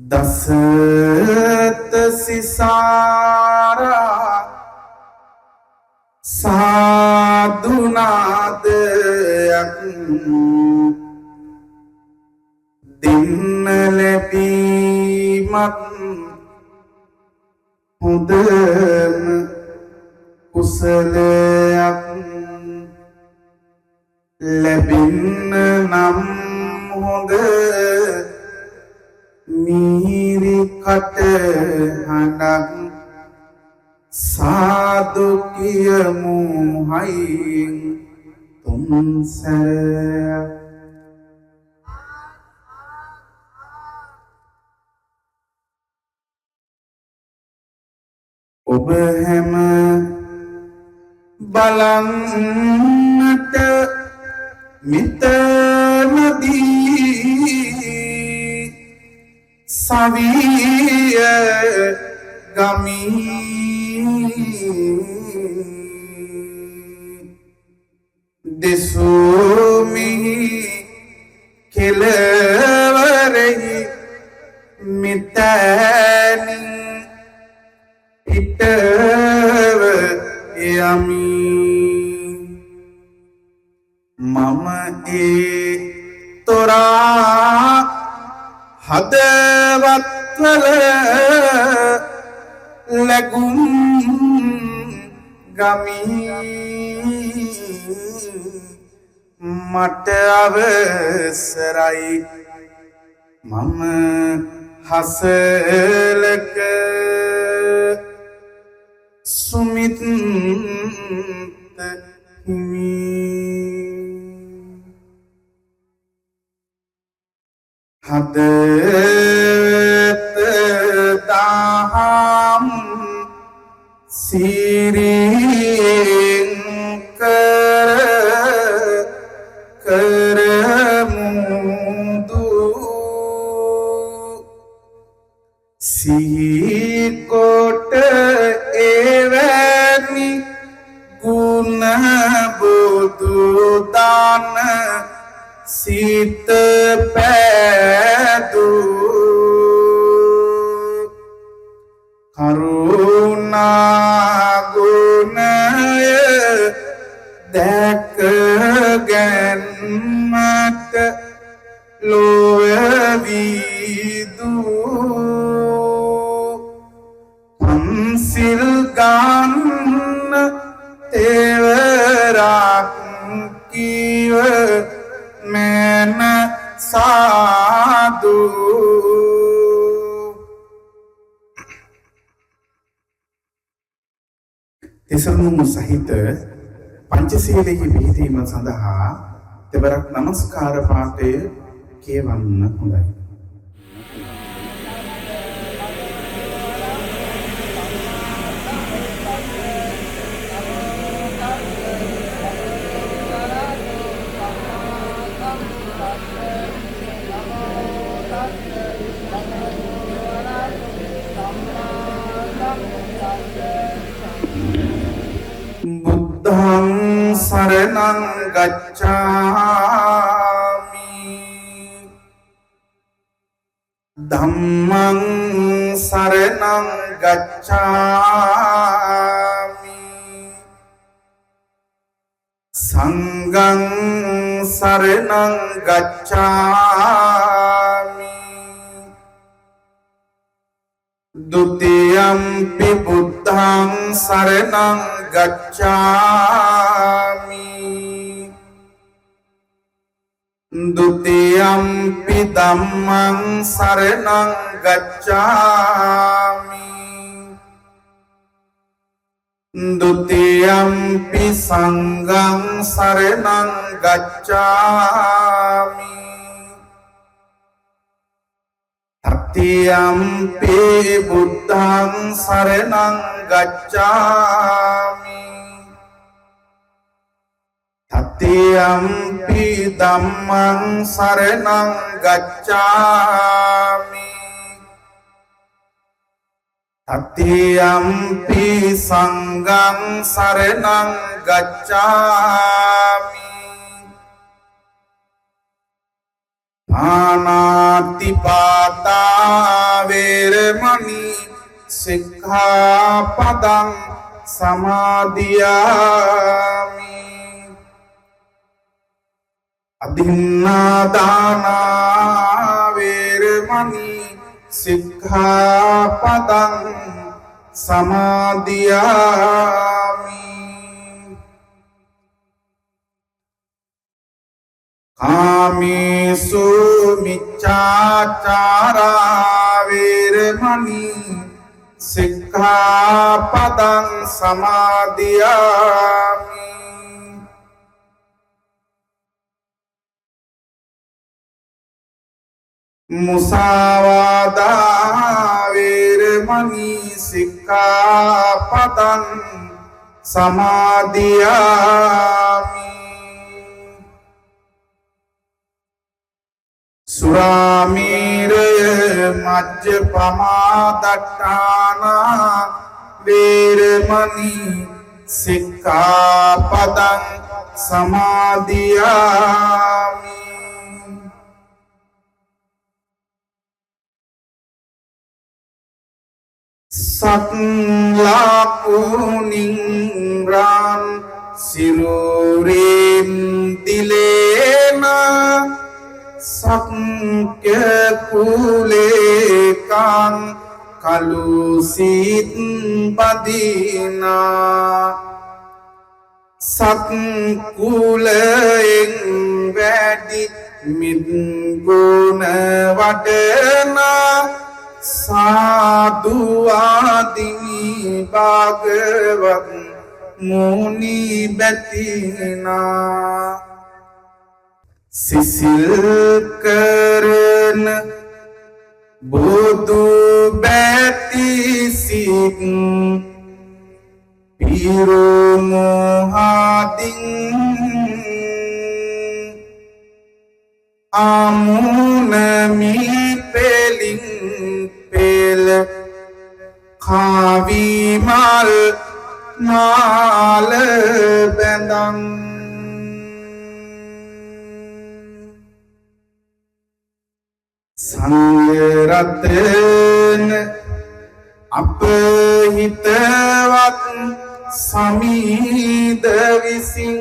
දසත සිසාරා සාදුනාදයක් දෙන්න ලැබීමත් හොඳම කුසලයක් ලැබෙන්න නම් හොඳ මීරි කට හඬක් සාදු කියමු හයින් තුන් සැරයක් ඔබ හැම බලන්නට මිතනදී සවිය ගමී දෙසුමිහි කෙලවරෙහි මිතැනින් පිටව යමි මම ඒ තොරා හදවත්වල ලැබුම් ගමි මට අවසරයි මම හසලක සුමිත් හිමි හදත දහම් සිරින් කරමුදු සිහිකොට එවැනි ගුණ බුදු දාන සිත පැදු කරුණා ගුණය දැක ගැන්මට ලොවවිදු පන්සිල් ගන්න තෙවරක් කිව මැන සාදු තිසරණුම් සහිත පංචශීලයේ පිහිටීම සඳහා දෙවරක් නමස්කාර පාඨය කියවන්න හොඳයි. බුද්ධං සරණං ගච්ඡාමි ධම්මං සරණං ගච්ඡාමි සංඝං සරණං ගච්ඡාමි ဒုတိယံ පි බුද්ධං සරණං ගච්ඡාමි ဒုတိယံ පි ධම්මං සරණං ගච්ඡාමි ဒုတိယံ පි සංඝං සරණං ගච්ඡාමි තතියම්පි බුද්ධං සරණං ගච්ඡාමි තතියම්පි ධම්මං සරණං ගච්ඡාමි තතියම්පි සංඝං සරණං ගච්ඡාමි පානාතිපාතා වේරමණී සික්ඛාපදං සමාදියාමි අදින්නාදානා වේරමණී සික්ඛාපදං සමාදියාමි කාමේසු මිච්ඡාචාරා වේරමණී සික්ඛාපදං සමාදියාමි මුසාවාදා වේරමණී සික්ඛාපදං සමාදියාමි සුරාමේරය මජ්ජපමා දට්ඨානා වේරමණී සික්ඛාපදං සමාදියාමි සත්ලාකුනිංරාන් සිරුරින් දිලේනා සක්්‍ය කුලේකං කලුසිත් බදිනා සත්කුලයෙන් වැඩි මිද්ගුණ වඩනා සාදුවාදී භාගවත් මුනි බැතිනා සිසිල් කරන බුදු බැති සිත් පිරුමෝහදින් අමුනමි පෙලින් පෙල කාවිමල් නාල බැඳන් සංයරතන අපහිතවත් සමීද විසින්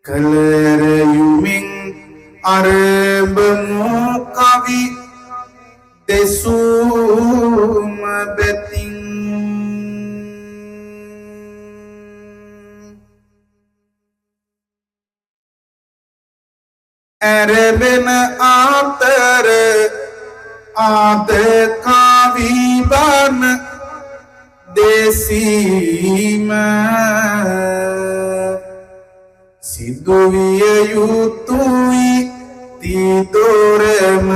කලරයුමින් අරබමු කවි දෙසුම බැතින් ඇරබෙන අතර ආද කවිබන දෙසීම සිදුවිය යුතුයි තිදොරම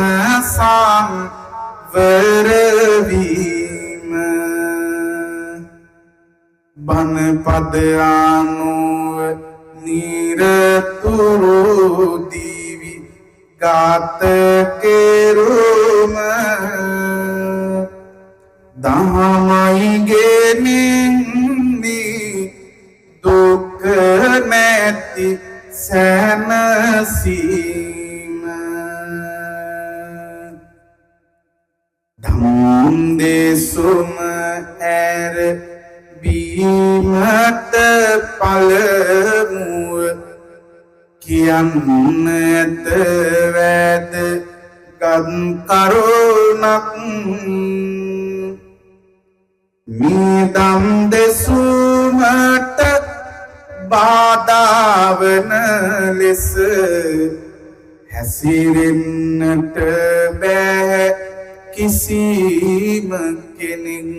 සංවරවීම බණපද අනුව නිරතුරු දිවි ගාත කෙරුම දහමයි ගෙනින්නේ දුක නැති සැනසීම ධම් දෙසුම ඇර බීමට පළමුව කියන්නට වැද ගත් කරුණක් මිදම් දෙසුමට බාධාවන ලෙස හැසිරෙන්නට බෑ කිසිම කෙනෙක්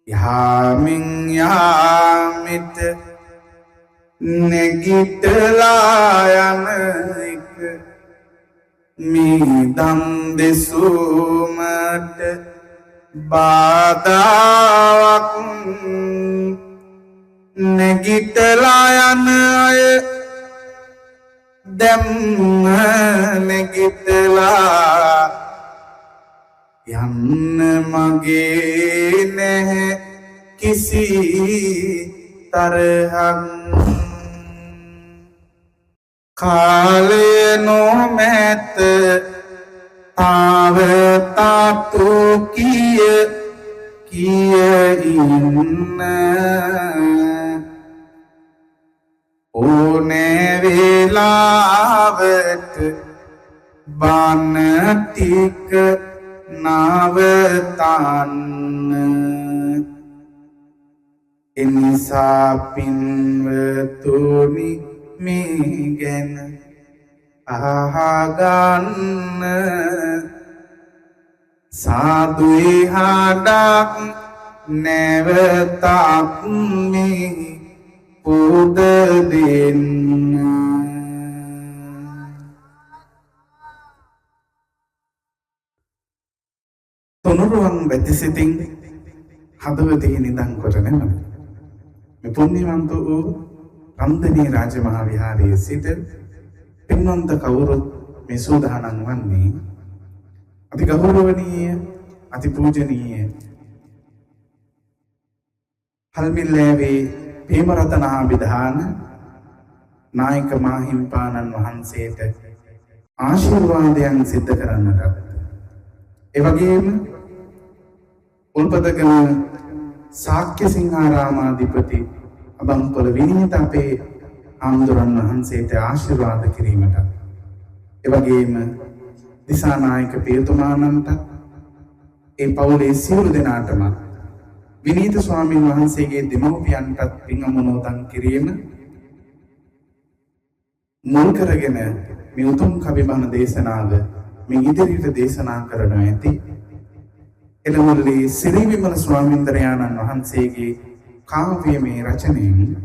යාමින් යාමිට නැගිටලා යන එක මිදම් දෙසුමට බාධාවක් නැගිටලා යන අය දැම්ම නැගිටලා යන්න මගේ නැහැ කිසි තරහක් කාලය නොමැත තාව තාතු කිය ඉන්න ඕනෑ වේලාවට බණ ටික නවතන්න එනිසා පින්වතුනි මේ ගැන අහගන්න සාදුයි හඩක් නැවතත් මේ පුද දෙන්න තුනුරුවන් වැතිසිතින් හදවතෙහි නිදන් කොට නැමද මේ පුණ්‍යවන්ත වූ රන්දනී රාජමහා විහාරයේ සිට පින්වන්ත කවුරුත් මේ සූදානම් වන්නේ අති ගෞරවනීය අති පූජනීය හල්මිල්ලෑවේ පේමරතනාභිධාන නායක මාහිම්පාණන් වහන්සේට ආශිර්වාදයන් සිද්ධ කරන්නටත් එවැගේම උල්පතගම ශාක්‍ය සිංහාරාමාධිපති අබංකොළ විනීත අපේ ආමුදුරන් වහන්සේට ආශිර්වාද කිරීමට එවැගේම දිසානායක පියතුමාණන්ට ඒ පවුලේ සියලු දෙනාටම විනීත ස්වාමීන් වහන්සේගේ දෙමව්පියන්ටත් පින් අනුමෝදන් කිරීම මුල් කරගෙන මේ උතුම් කවිබණ දේශනාව මේ ඉදිරියට දේශනා කරනු ඇති එළමුල්ලේ සිරි විමල ස්වාමීන්ද්‍රයාණන් වහන්සේගේ කාව්‍යමය රචනයෙන්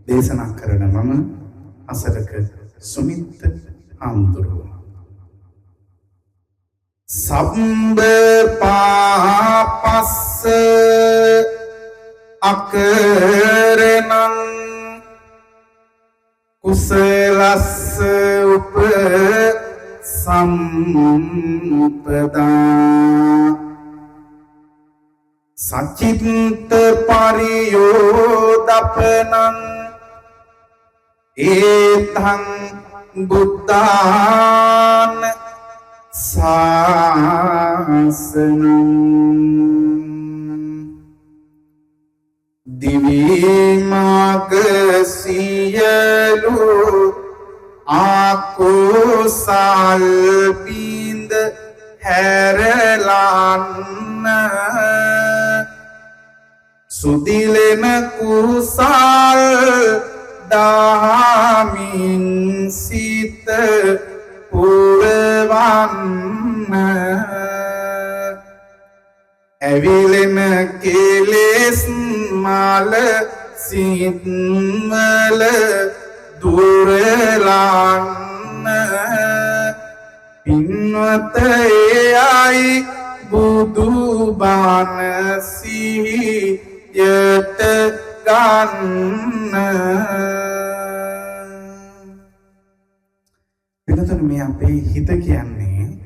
දේශනා කරන මම අසරක සුමිත් හාමුදුරුවෝ සම්බ පාපස්ස අකරණං කුසලස්ස උප සම්පදා සචිත්ත පරියෝදපනං ඒතං බුද්ධාන සාසනං දිවිමාග සියලු ආකුසල් බින්ද හැරලන්න සුදිලෙන කුසල් දාමින් සිත පුරවන්න ඇවිලෙන කෙලෙස් මල සිත්වල දුරලන්න පින්වත එයයි බුදු බණ සිහියට ගන්න වෙනතන මේ අපේ හිත කියන්නේ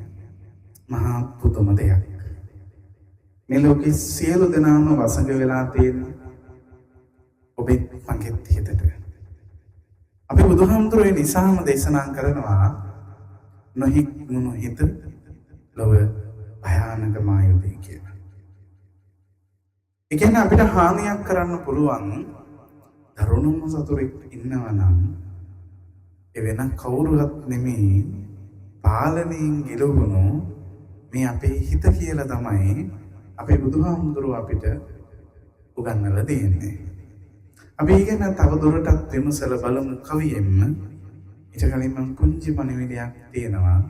මහා පුදුම දෙයක් මේ ලෝකේ සියලු දෙනාම වසඟ වෙලා තියෙන ඔබේ මගෙත් හිතට අපි බුදුහාමුදුරුවෝ නිසාම දේශනා කරනවා නොහික්මුණු හිත ලොව භයානක මායුදේ කියලා. ඒ කියන්නේ අපිට හානියක් කරන්න පුළුවන් දරුණුම සතුරෙක් ඉන්නවා නම් ඒ වෙන කවුරුවත් නෙමෙයි පාලනයෙන් ගිලවුණු මේ අපේ හිත කියලා තමයි අපේ බුදුහාමුදුරුවෝ අපිට උගන්වලා දෙන්නේ. අපි ඉගෙන තව දුරටත් විමසලා බලමු කවියෙන්ම. ඊට කලින් මම පුංචි පණිවිඩයක් තියෙනවා.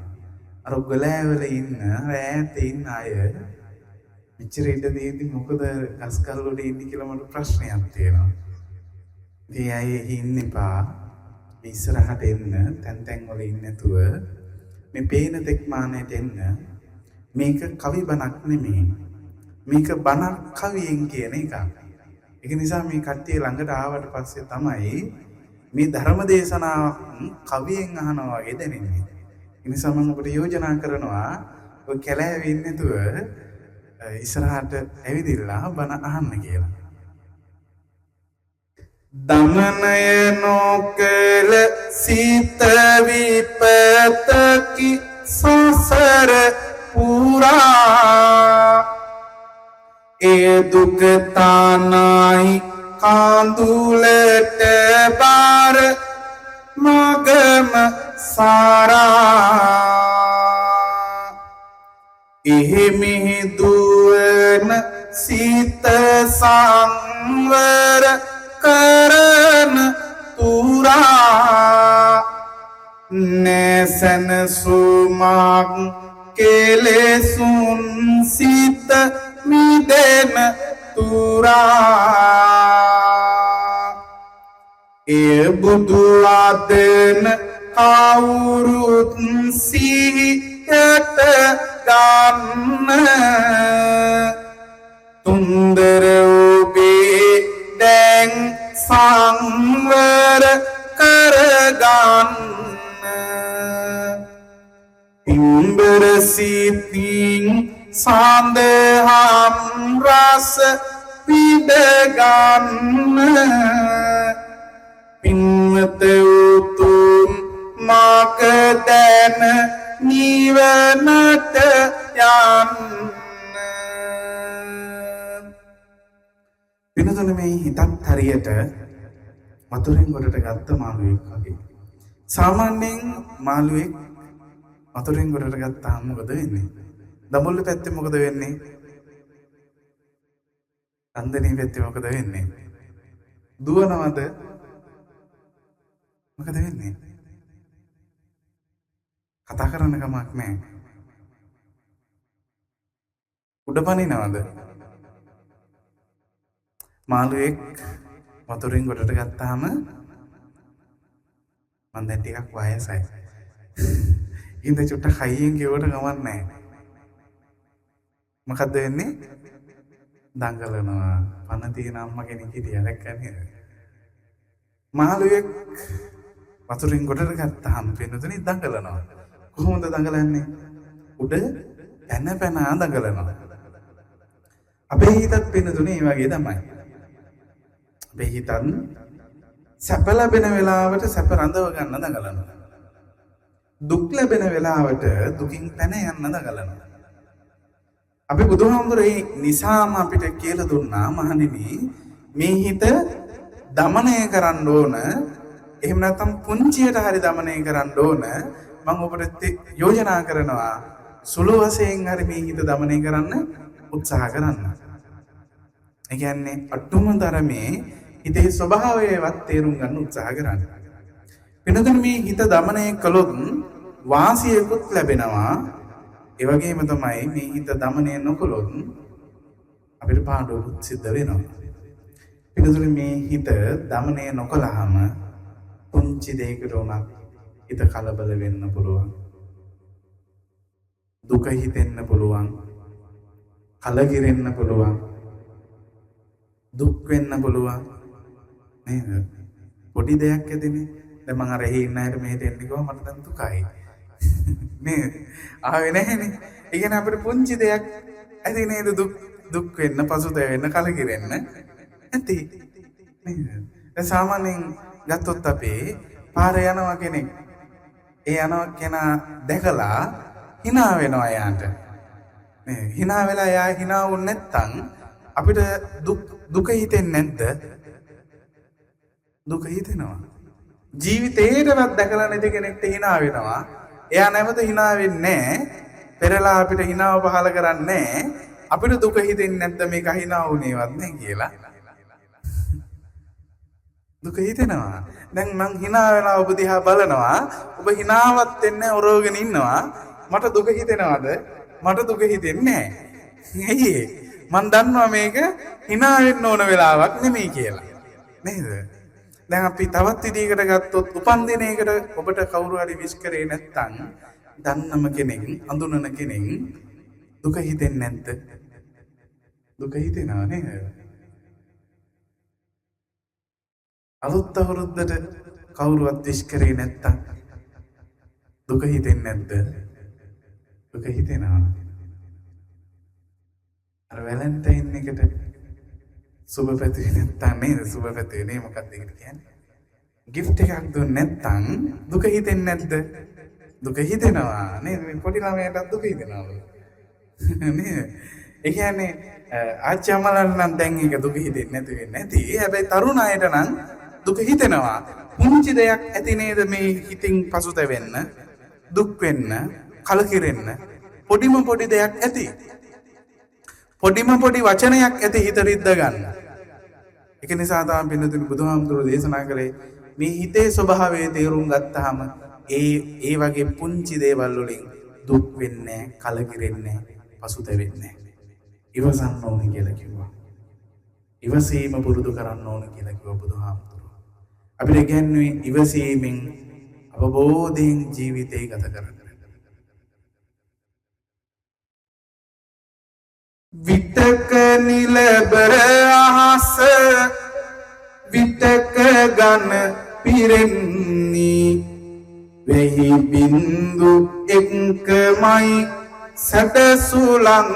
අර ගලෑවල ඉන්න ඈත ඉන්න අය මෙච්චර ඉඳදී මොකද ගස්කල් වල ඉන්නේ කියලා මට ප්‍රශ්නයක් තියෙනවා. මේ අය ඉන්න එපා. මේ ඉස්සරහට එන්න තැන් වල ඉන්නේ නැතුව මේ පේන තෙක් මානයට එන්න. මේක කවි බණක් නෙමෙයි. මේක බණක් කවියෙන් කියන එකක්. ඒක නිසා මේ කට්ටිය ළඟට ආවට පස්සේ තමයි මේ ධර්ම දේශනාව කවියෙන් අහනවා වගේ දැනෙන්නේ. ඒ නිසා මම ඔබට යෝජනා කරනවා ඔය කැලෑවේ ඉන්නේ නැතුව ඉස්සරහට ඇවිදilla බණ අහන්න කියලා. දමනය නොකළ සිත විපතකි සසර පුරා ඒ දුක තානයි කාඳුලට බාර මගම සාරා එහෙමි දුවන සිත සංවර කරන තුරා නැසන සුමක් කෙලෙසුන් සිත මිදෙන තුරා ඒ බුදු ආදන කවුරුත් සිහියට ගන්න තුන්දර ඔබේ දැන් සංවර කරගන්න පින්බර සිතින් සඳහම් රස විඳගන්න පින්වත උතුම් මග දැන නිවනට යන්න පිනතුන මේ හිතත් හරියට වතුරෙන් ගොඩට ගත්ත මාළුවෙක් වගේ. සාමාන්‍යයෙන් මාළුවෙක් වතුරෙන් ගොඩට ගත්තාම මොකද වෙන්නේ? දඹුල්ල පැත්තේ මොකද වෙන්නේ? අන්දනේ පැත්තේ මොකද වෙන්නේ? දුවනවද? මොකද වෙන්නේ? කතා කරන්න කමක් නැහැ. උඩ පනිනවද? මාළුවෙක් වතුරෙන් ගොඩට ගත්තාම මම දැන් ටිකක් වයසයි. ඉඳ චුට්ටක් හයියෙන් ගෙවට ගමන් නැහැ. මොකද්ද වෙන්නේ? දඟලනවා. පන තියෙන අම්මා කෙනෙක් හිටියා දැක්කද නේද? මාළුවෙක් වතුරෙන් ගොඩට ගත්තාම වෙනතුනේ දඟලනවා. කොහොමද දඟලන්නේ? උඩ පැන පැන දඟලනවා. අපේ හිතත් වෙනතුනේ මේ වගේ තමයි. අපේ හිතන් සැප ලැබෙන වෙලාවට සැප රඳව ගන්න දඟලනවා. දුක් ලැබෙන වෙලාවට දුකින් පැන යන්න දඟලනවා. අපි බුදුහාමුදුරේ නිසාම අපිට කියලා දුන්නා මහණෙනි මේ හිත දමනය කරන්න ඕන. එහෙම නැත්නම් පුංචියට හරි දමනය කරන්න ඕන. මම ඔබට යෝජනා කරනවා සුළු වශයෙන් හරි මේ හිත දමනය කරන්න උත්සාහ කරන්න. ඒ කියන්නේ අටුම ධර්මයේ හිතේ ස්වභාවයවත් තේරුම් ගන්න උත්සාහ කරන්න. වෙනදන් මේ හිත දමනය කළොත් වාසියකුත් ලැබෙනවා. ඒ වගේම තමයි මේ හිත දමනය නොකළොත් අපිට පාඩුවකුත් සිද්ධ වෙනවා. වෙනදන් මේ හිත දමනය නොකළාම පුංචි දෙයකට උනත් හිත කලබල වෙන්න පුළුවන්. දුක හිතෙන්න පුළුවන්. කලකිරෙන්න පුළුවන්. දුක් වෙන්න පුළුවන්. නේද? පොඩි දෙයක් ඇතිනේ. දැන් මම අර එහි ඉන්න අයට මෙහෙට එන්න කිව්වා මට දැන් දුකයි. නේද? ආවේ නැහැනේ. ඒ කියන්නේ අපිට පුංචි දෙයක් ඇති නේද දුක් වෙන්න, පසුතැවෙන්න, කලකිරෙන්න ඇති. නේද? දැන් සාමාන්‍යයෙන් ගත්තොත් අපේ පාරේ යනවා කෙනෙක්. ඒ යනවා කෙනා දැකලා hina වෙනවා යාට. නේ hina වෙලා යා hina වුනේ නැත්තම් අපිට දුක හිතෙන්නේ නැද්ද? දුක හිතෙනවා. ජීවිතේටවත් දැකලා නැති කෙනෙක්ට hina වෙනවා. එයා නැවත hina වෙන්නේ නැහැ. පෙරලා අපිට hinaව පහල කරන්නේ නැහැ. අපිට දුක හිතෙන්නේ නැද්ද මේක hina වුණේවත් නැහැ කියලා? දුක හිතෙනවා. දැන් මං hina වෙලා ඔබ දිහා බලනවා. ඔබ hinaවත් වෙන්නේ ඔරවගෙන ඉන්නවා. මට දුක හිතෙනවද? මට දුක හිතෙන්නේ නැහැ. ඇයි මං දන්නවා මේක hina වෙන්න ඕන වෙලාවක් නෙමෙයි කියලා. නේද? දැන් අපි තවත් විදිහකට ගත්තොත් උපන් දිනයකට ඔබට කවුරු හරි විශ් කරේ නැත්නම් දන්නම කෙනෙක්, අඳුනන කෙනෙක් දුක හිතෙන්නේ නැද්ද? දුක හිතෙනවා නේද? අලුත් අවුරුද්දට කවුරුවත් විශ් කරේ නැත්තම් දුක හිතෙන්නේ නැද්ද? දුක හිතෙනවා. අර වැලන්ටයින් එකට සුබ පැතුවේ නැත්තම් නේද? සුබ පැතුවේ නේ මොකක්ද ඒකට කියන්නේ? gift එකක් දුන්නේ නැත්තම් දුක හිතෙන්නේ නැද්ද? දුක හිතෙනවා නේද? මේ පොඩි ළමයාටත් දුක හිතෙනවා නේද? ඒ කියන්නේ ආච්චි අම්මලාට නම් දැන් ඒක දුක හිතෙන්නේ නැති වෙන්නේ නැති. හැබැයි තරුණ අයට නම් දුක හිතෙනවා. පුංචි දෙයක් ඇති නේද මේ හිතින් පසුතැවෙන්න, දුක් වෙන්න, කලකිරෙන්න. පොඩිම පොඩි දෙයක් ඇති. පොඩිම පොඩි වචනයක් ඇති හිත රිද්ද ගන්න. ඒක නිසා තමයි පින්නතුනි බුදුහාමුදුරුවෝ දේශනා කළේ මේ හිතේ ස්වභාවය තේරුම් ගත්තාම ඒ වගේ පුංචි දේවල් වලින් දුක් වෙන්නේ නැහැ, කලකිරෙන්නේ නැහැ, පසුතැවෙන්නේ නැහැ. ඉවසන්න ඕනේ කියලා කිව්වා. ඉවසීම පුරුදු කරන්න ඕනේ කියලා කිව්වා බුදුහාමුදුරුවෝ. අපිට කියන්නේ ඉවසීමෙන් අවබෝධයෙන් ජීවිතේ ගත කරන්න. විතක නිලබර අහස විතක ගන පිරෙන්නේ වෙහි බින්දු එක්කමයි සැඩසුලං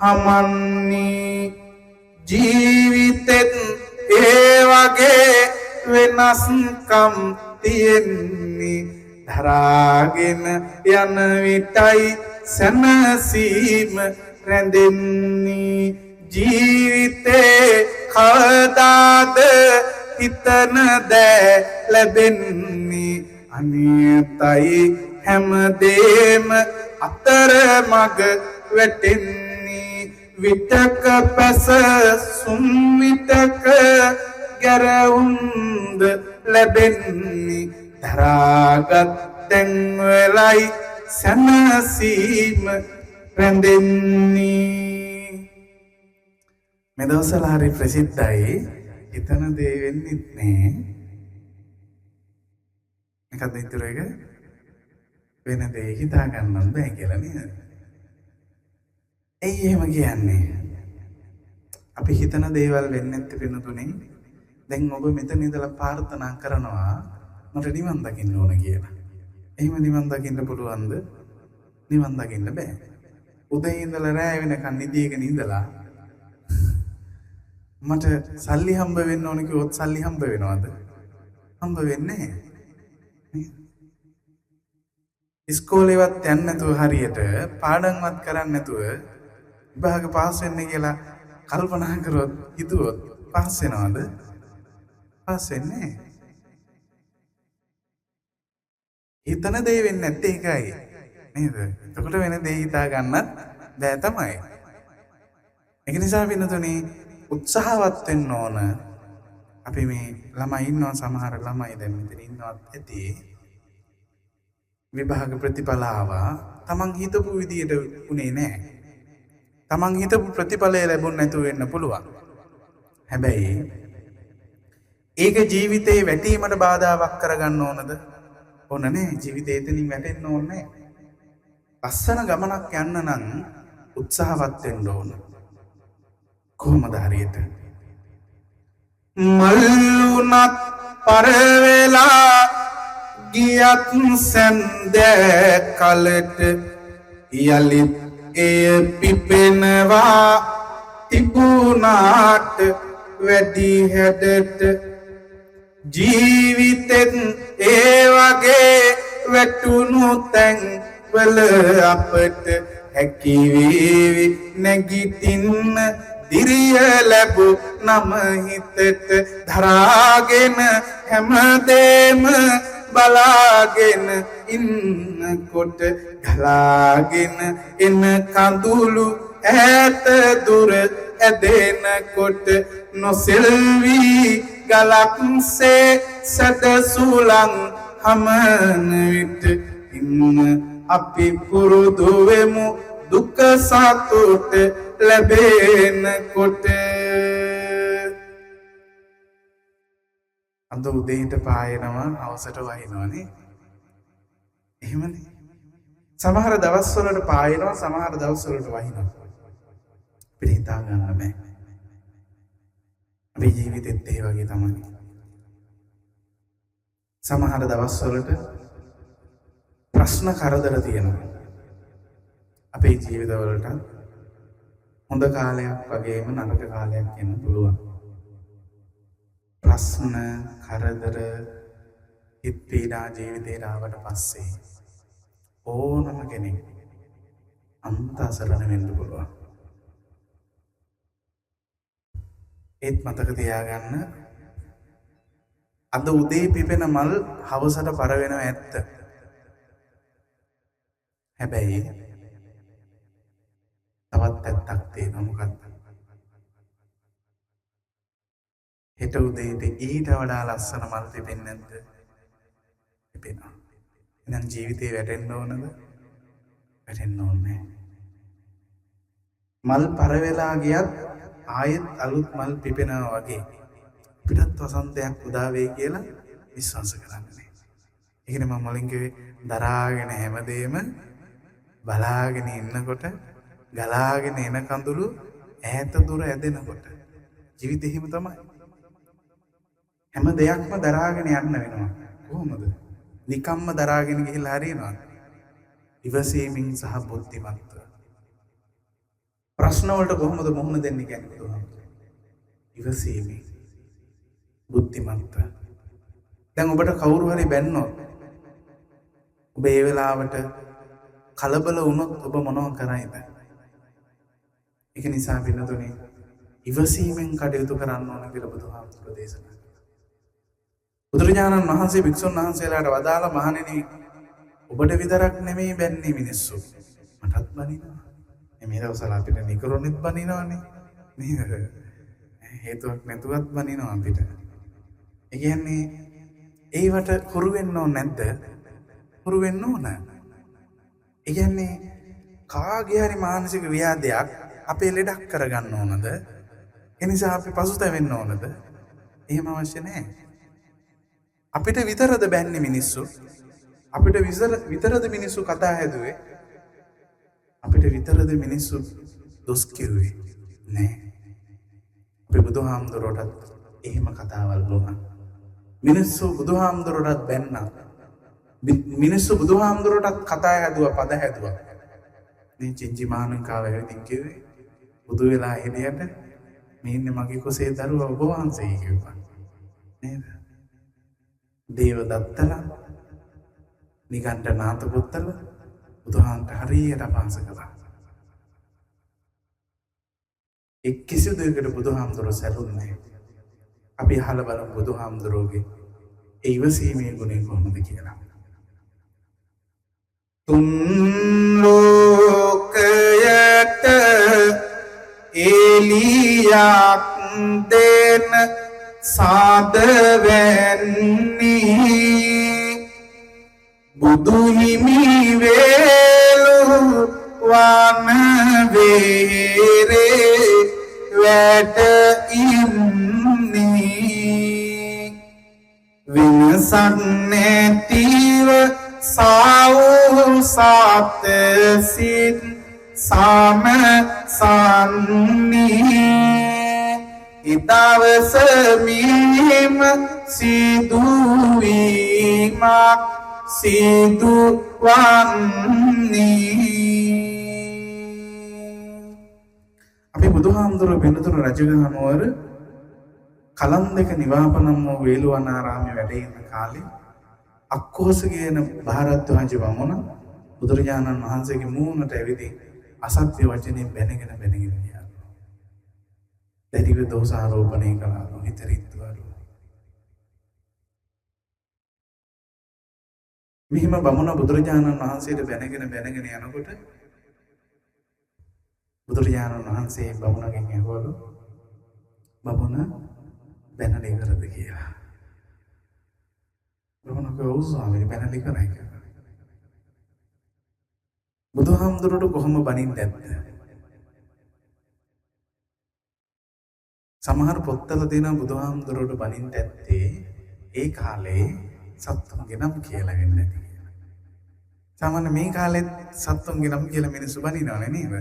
හමන්නේ ජීවිතෙත් ඒ වගේ වෙනස්කම් තියෙන්නේ දරාගෙන යන විටයි සැනසීම රැඳෙන්නේ ජීවිතේ කවදාද හිතන දෑ ලැබෙන්නේ අනියතයි හැමදේම අතරමඟ වැටෙන්නේ විතක පැස සුම් විතක ගැරවුම්ද ලැබෙන්නේ දරාගත් තැන් වෙලයි සැනසීම රැඳෙන්නේ මේ දවස්වල හරි ප්‍රසිද්ධයි හිතන දේ වෙන්නෙත් නෑ මොකද ඉතුරු එක වෙන දේ හිතා ගන්නත් බෑ කියලා නේද? ඇයි එහෙම කියන්නේ? අපි හිතන දේවල් වෙන්නේ නැති වෙනතුනේ දැන් ඔබ මෙතන ඉඳලා ප්‍රාර්ථනා කරනවා මට නිවන් දකින්න ඕන කියලා. එහෙම නිවන් දකින්න පුළුවන්ද? නිවන් දකින්න බෑ. උදේ ඉඳලා රැය වෙනකන් නිදිගෙන ඉඳලා මට සල්ලි හම්බ වෙන්න ඕන කිව්වොත් සල්ලි හම්බ වෙනවද? හම්බ වෙන්නේ නැහැ. ඉස්කෝලේවත් යන්නේ නැතුව හරියට පාඩම්වත් කරන්නේ නැතුව විභාග පාස් වෙන්න කියලා කල්පනා කරොත් හිතුවොත් පාස් වෙනවද? පාස් වෙන්නේ නැහැ. හිතන දේ වෙන්නේ නැත්තේ ඒකයි. නේද? එතකොට වෙන දේ හිතා ගන්නත් බෑ තමයි. ඒක නිසා වෙනතුනේ උත්සාහවත් වෙන්න ඕන. අපි මේ ළමයි ඉන්නවා සමහර ළමයි දැන් මෙතන ඉන්නවත් ඇති. විභාග ප්‍රතිඵල ආවා. තමන් හිතපු විදියට උනේ නැහැ. තමන් හිතපු ප්‍රතිඵලය ලැබුණ නැතුව වෙන්න පුළුවන්. හැබැයි ඒක ජීවිතේ වැටීමට බාධාවක් කරගන්න ඕනද? ඕන නැහැ. ජීවිතේ එතනින් වැටෙන්න ඕනේ නැහැ. ලස්සන ගමනක් යන්න නම් උත්සාහවත් වෙන්න ඕන. කොහොමද හරියට? මල්ුණත් පරවෙලා ගියත් සැන්දෑ කලට යලිත් එය පිපෙනවා තිබුණාට වැඩි හැඩට ජීවිතෙත් ඒ වගේ වැටුණු තැන් වල අපට හැකි වේවි නැගිටින්න දිරිය ලැබු නම හිතට දරාගෙන හැමදේම බලාගෙන ඉන්නකොට ගලාගෙන එන කඳුළු ඈත දුර ඇදෙනකොට නොසෙල්වි ගලක්සේ සැදසුලං හමන විට ඉන්න අපි පුරුදු වෙමු දුක සතුට ලැබෙනකොට අද උදේට පායනවා හවසට වහිනවනේ එහෙමනේ සමහර දවස්වලට පායනවා සමහර දවස්වලට වහිනවා අපිට හිතා ගන්න බෑ අපේ ජීවිතෙත් ඒ වගේ තමයි සමහර දවස්වලට ප්‍රශ්න කරදර තියෙනවා අපේ ජීවිතවලට හොඳ කාලයක් වගේම නරක කාලයක් එන්න පුළුවන්. ප්‍රශ්න, කරදර, හිත් පීඩා ජීවිතේට ආවට පස්සේ ඕනම කෙනෙක් අන්ත අසරණ වෙන්න පුළුවන්. ඒත් මතක තියාගන්න අද උදේ පිපෙන මල් හවසට පර වෙනව ඇත්ත. හැබැයි තවත් ඇත්තක් තියෙනවා. මොකක්ද? හෙට උදේට ඊට වඩා ලස්සන මල් පිපෙන්නේ නැද්ද? පිපෙනවා. එහෙනම් ජීවිතේ වැටෙන්න ඕනද? වැටෙන්න ඕනේ. මල් පර වෙලා ගියත් ආයෙත් අලුත් මල් පිපෙනවා වගේ පිටත් වසන්තයක් උදා වෙයි කියලා විශ්වාස කරන්නේ. ඒකනේ මම මුලින් කිව්වේ දරාගෙන හැමදේම බලාගෙන ඉන්නකොට ගලාගෙන එන කඳුළු ඈත දුර ඇදෙනකොට ජීවිතේ හිම තමයි. හැම දෙයක්ම දරාගෙන යන්න වෙනවා. කොහොමද? නිකම්ම දරාගෙන ගිහිල්ලා හරියනවද? ඉවසීමෙන් සහ බුද්ධිමත්ව. ප්‍රශ්න වලට කොහොමද මුහුණ දෙන්නේ කියන්නේ? ඉවසීමෙන් බුද්ධිමත්ව. දැන් ඔබට කවුරු හරි බැන්නොත් ඔබ ඒ වෙලාවට කලබල වුණොත් ඔබ මොනව කරයිද? ඒක නිසා පින්නතුනේ ඉවසීමෙන් කටයුතු කරන්න ඕන කියලා බුදුහාමුදුරුවෝ දේශනා කළා. බුදුරජාණන් වහන්සේ භික්ෂුන් වහන්සේලාට වදාලා මහණෙනි ඔබට විතරක් නෙමෙයි බැන්නේ මිනිස්සු. මටත් බනිනවා. මේ දවස්වල අපිට නිකරුණෙත් බනිනවනේ. නේද? හේතුවක් නැතුවත් බනිනවා අපිට. ඒ කියන්නේ ඒවට හුරු වෙන්න ඕන නැද්ද? හුරු වෙන්න ඕන. ඒ කියන්නේ කාගේ හරි මානසික ව්‍යාධියක් අපේ ලෙඩක් කරගන්න ඕනද? ඒ නිසා අපි පසුතැවෙන්න ඕනද? එහෙම අවශ්‍ය නැහැ. අපිට විතරද බැන්නේ මිනිස්සු? අපිට විතරද මිනිස්සු කතා හැදුවේ? අපිට විතරද මිනිස්සු දොස් කිව්වේ? නෑ. අපි බුදුහාමුදුරුවෝටත් එහෙම කතාවල් වුණා. මිනිස්සු බුදුහාමුදුරුවෝටත් බැන්නා. මිනිස්සු බුදුහාමුදුරුවෝටත් කතා හැදුවා, පද හැදුවා. මේ චින්චි මානකාව ඇවිදින් කිව්වේ බුදු වෙලා එළියට මේ ඉන්නේ මගේ කුසේ දරුවා ඔබ වහන්සේ කිව්වා. නේද? දේවදත්තලා නිගණ්ඨනාථ පුත්තල බුදුහාන්ට හරියට අපහාස කළා. එක් කිසිදු දෙයකට බුදුහාමුදුරුවෝ සැලුන්නේ. අපි අහලා බලමු බුදුහාමුදුරුවෝගේ ඒ ඉවසීමේ ගුණය කොහොමද කියලා. තුන් ලෝකයට එලියක් දෙන සාදවැන්නී බුදු හිමි වේලු වන වේරේ වැට ඉන්නේ විනසක් නැතිව සාවු සාත සිත් සම සම්නී ඉදවස මිහිම සිදුවීමක් සිදු වන්නේ. අපි බුදුහාමුදුරුවෝ වෙනතුරු රජගහනුවර කලන්දක නිවාපනම් වූ වේළුවනාරාමයේ වැඩ ඉන්න කාලේ අක්කෝස කියන භාරද්වාජ බමුණ බුදුරජාණන් වහන්සේගේ මූණට ඇවිදින් අසත්‍ය වචනෙන් බැනගෙන ගියා. දැඩිව දෝෂාරෝපණය කළා. හිතරිත්වරු. මෙහිම බමුණ බුදුරජාණන් වහන්සේට බැනගෙන යනකොට බුදුරජාණන් වහන්සේ බමුණගෙන් ඇහුවලු බමුණ බැනලා ඉවරද කියලා. බමුණ කිව්වා ඔව් ස්වාමීනි බැනලා ඉවරයි කියලා. බුදුහාමුදුරුවෝ කොහොම බනින්නේ නැද්ද? සමහර පොත්වල තියෙනවා බුදුහාමුදුරුවෝ බනින්න ඇත්තේ ඒ කාලේ සත්තුන්ගේ නම් කියලා වෙන්නේ නැති කියලා. සාමාන්‍ය මේ කාලෙත් සත්තුන්ගේ නම් කියලා මිනිස්සු බනිනවනේ නේද?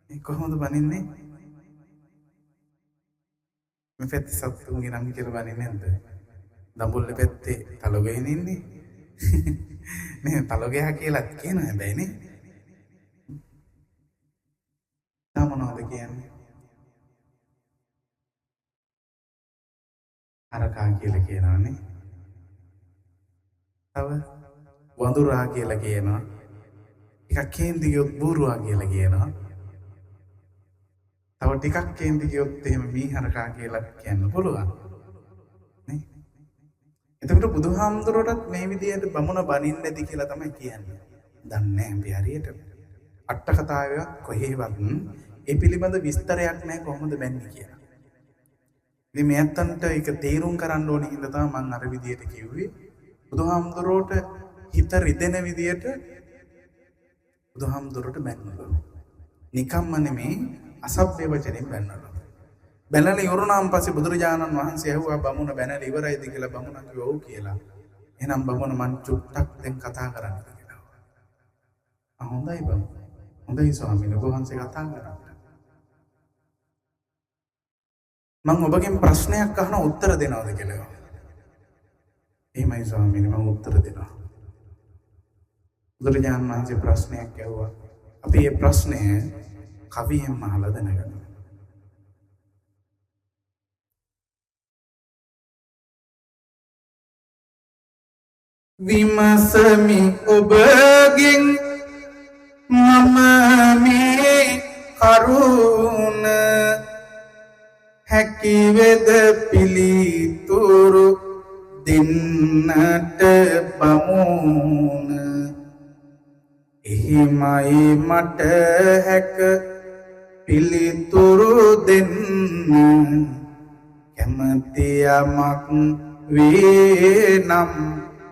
මේ කොහොමද බනින්නේ? මේ පැත්තේ සත්තුන්ගේ නම් කියලා බනින්නේ නැද්ද? දඹුල්ල පැත්තේ තලොගෙයින් ඉන්නේ. නේ තලොගයා කියලා කියනවා හැබැයි නේ. හරකා කියලා කියනවානේ. තව වඳුරා කියලා කියනවා. ටිකක් කේන්ති ගියොත් බූරුවා කියලා කියනවා. තව ටිකක් කේන්ති ගියොත් එහෙම මීහරකා කියලා කියන්න පුළුවන්. නේ? එතකොට බුදුහාමුදුරුවෝටත් මේ විදිහට බමුණ බනින්න නැති කියලා තමයි කියන්නේ. දන්නේ නැහැ අපි හරියට. අට කතාවයක් කොහේවත් ඒ පිළිබඳ විස්තරයක් නැහැ කොහොමද බැන්නේ කියලා. ඉතින් මේ අත්තන්ට ඒක තේරුම් කරන්න ඕනේ හින්දා තමයි මම අර විදිහට කිව්වේ. බුදුහාමුදුරුවෝට හිත රිදෙන විදිහට බුදුහාමුදුරුවෝට බැන්නලු. නිකම්ම නෙමෙයි අසභ්‍ය වචනෙන් බැන්නලු. බැනලා ඉවරුනාන් පස්සේ බුදුරජාණන් වහන්සේ ඇහුවා බමුණ බැනලා ඉවරයිද කියලා. බමුණ කිව්වා ඔව් කියලා. එහෙනම් බමුණ මං චුට්ටක් දැන් කතා කරන්න කියලා. හොඳයි බමුණ. හොඳයි ස්වාමීන් වහන්සේ කතා කරන්න. මම ඔබගෙන් ප්‍රශ්නයක් අහන උත්තර දෙනවද කියලා. එහෙමයි ස්වාමීනි මම උත්තර දෙනවා. බුදුරජාණන් වහන්සේ ප්‍රශ්නයක් ඇහුවා. අපි මේ ප්‍රශ්නය කවියෙන් අහලා දැනගමු. විමසමි ඔබගෙන් මම මේ කරුණ හැකි වෙද පිළිතුරු දෙන්නට බමුණ. එහිමයි මට හැක පිළිතුරු දෙන්න කැමති යමක් වේ නම්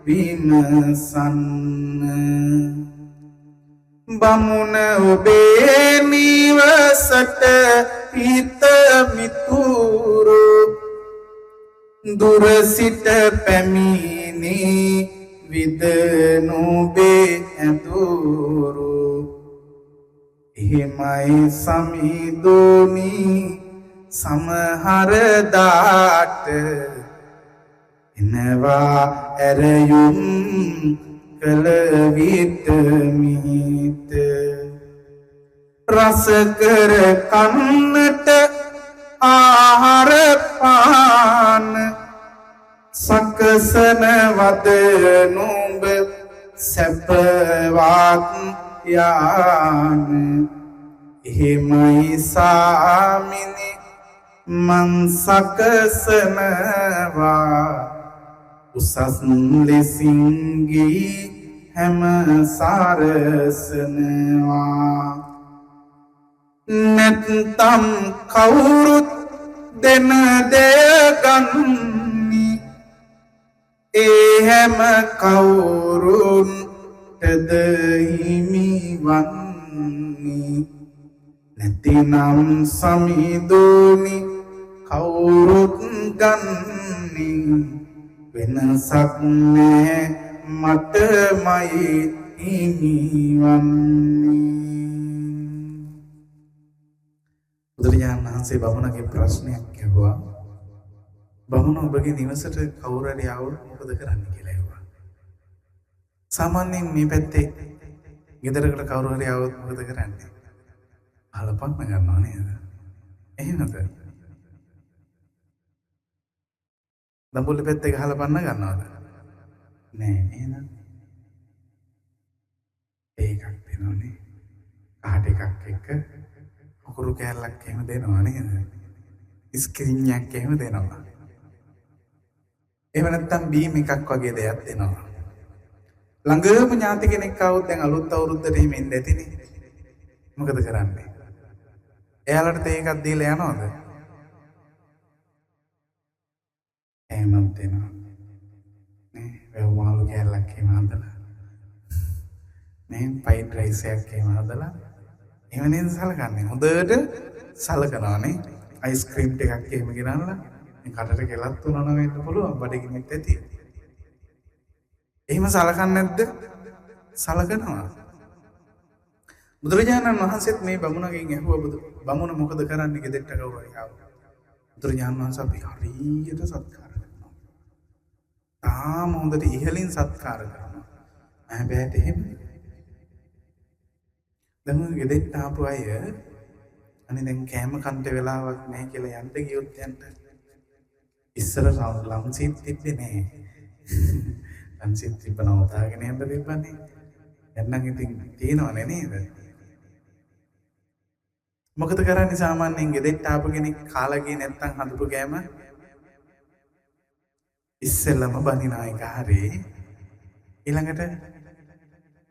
විමසන්න. බමුණ ඔබේ නිවසට හිත මිතුරු දුර සිට පැමිණි විදනුබේ ඇතුරු. එහෙමයි සමිදෝනි සමහර දාට එනවා ඇරයුම් කළ විට මිහිත. රස කර කන්නට ආහාර පාන සකසන වද නුඹ සැපවත් යාන. එහෙමයි සාමිනි මං සකසනවා උසස් ලෙසින්ගී හැම සාරසනවා. නැත්නම් කවුරුත් දෙන දෙයගන්නි ඒ හැම කවුරුන්ටද හිමිවන්නි. නැතිනම් සමිදෝනි කවුරුත් ගන්නි වෙනසක් නෑ මටමයි හිමිවන්නේ. බුදුරජාණන් වහන්සේ බමුණගේ ප්‍රශ්නයක් ඇහුවා. බමුණ ඔබගේ නිවසට කවුරු හරි ආවොත් මොකද කරන්න කියලා ඇහුවා. සාමාන්‍යයෙන් මේ පැත්තේ ගෙදරකට කවුරු හරි ආවොත් මොකද කරන්නේ? අහලපන්න ගන්නව නේද? එහෙමද? දඹුල්ල පැත්තේ ගහලා පන්න ගන්නවද? නෑ එහෙනම්. ඒකක් දෙනවනේ. කහට එකක් එක්ක අකුරු කෑල්ලක් එහෙම දෙනවා නේද? ස්ක්‍රීන්යක් එහෙම දෙනවා. එහෙම නැත්නම් බීම් එකක් වගේ දෙයක් දෙනවා. ළඟම ඥාති කෙනෙක් ආවොත් දැන් අලුත් අවුරුද්දට එහෙම එන්න ඇතිනේ. මොකද කරන්නේ? එයාලට තේ එකක් දීලා යනවද? එහෙමත් දෙනවා. නේ වැව් මාළු කෑල්ලක් එහෙම හදලා. නේ ෆ්‍රයිඩ් රයිස් එකක් එහෙම හදලා. එහෙම නේද සලකන්නේ? හොඳට සලකනවානේ. අයිස්ක්‍රීම් ටිකක් එහෙම ගෙනල්ලා කටට කෙලක් තුනන වෙන්න පුළුවන් බඩගින්නෙත් ඇති. එහෙම සලකන්නේ නැද්ද? සලකනවා. බුදුරජාණන් වහන්සේත් මේ බමුණගෙන් ඇහුවා බමුණ මොකද කරන්නේ ගෙදරට කවුරු හරි ආවොත්. බුදුරජාණන් වහන්සේ අපි හරියට සත්කාර කරනවා. තාම හොඳට ඉහලින් සත්කාර කරනවා. හැබැයි එහෙම දැන් ගෙදරට ආපු අය අනේ දැන් කෑම කන්ට වෙලාවක් නැහැ කියලා යන්න ගියොත් යන්න ඉස්සර ලම්සිත් තිබ්බේ නෑ. ලම්සිත් තිබ්බන උදාගෙන යන්න තිබ්බනේ. දැන් නම් ඉතින් තියෙනවනේ නේද? මොකද කරන්නේ සාමාන්‍යයෙන් ගෙදෙට්ට ආපු කෙනෙක් කාලා ගියේ නැත්තම් හදපු කෑම ඉස්සෙල්ලම බනිනා එක හරි ඊළඟට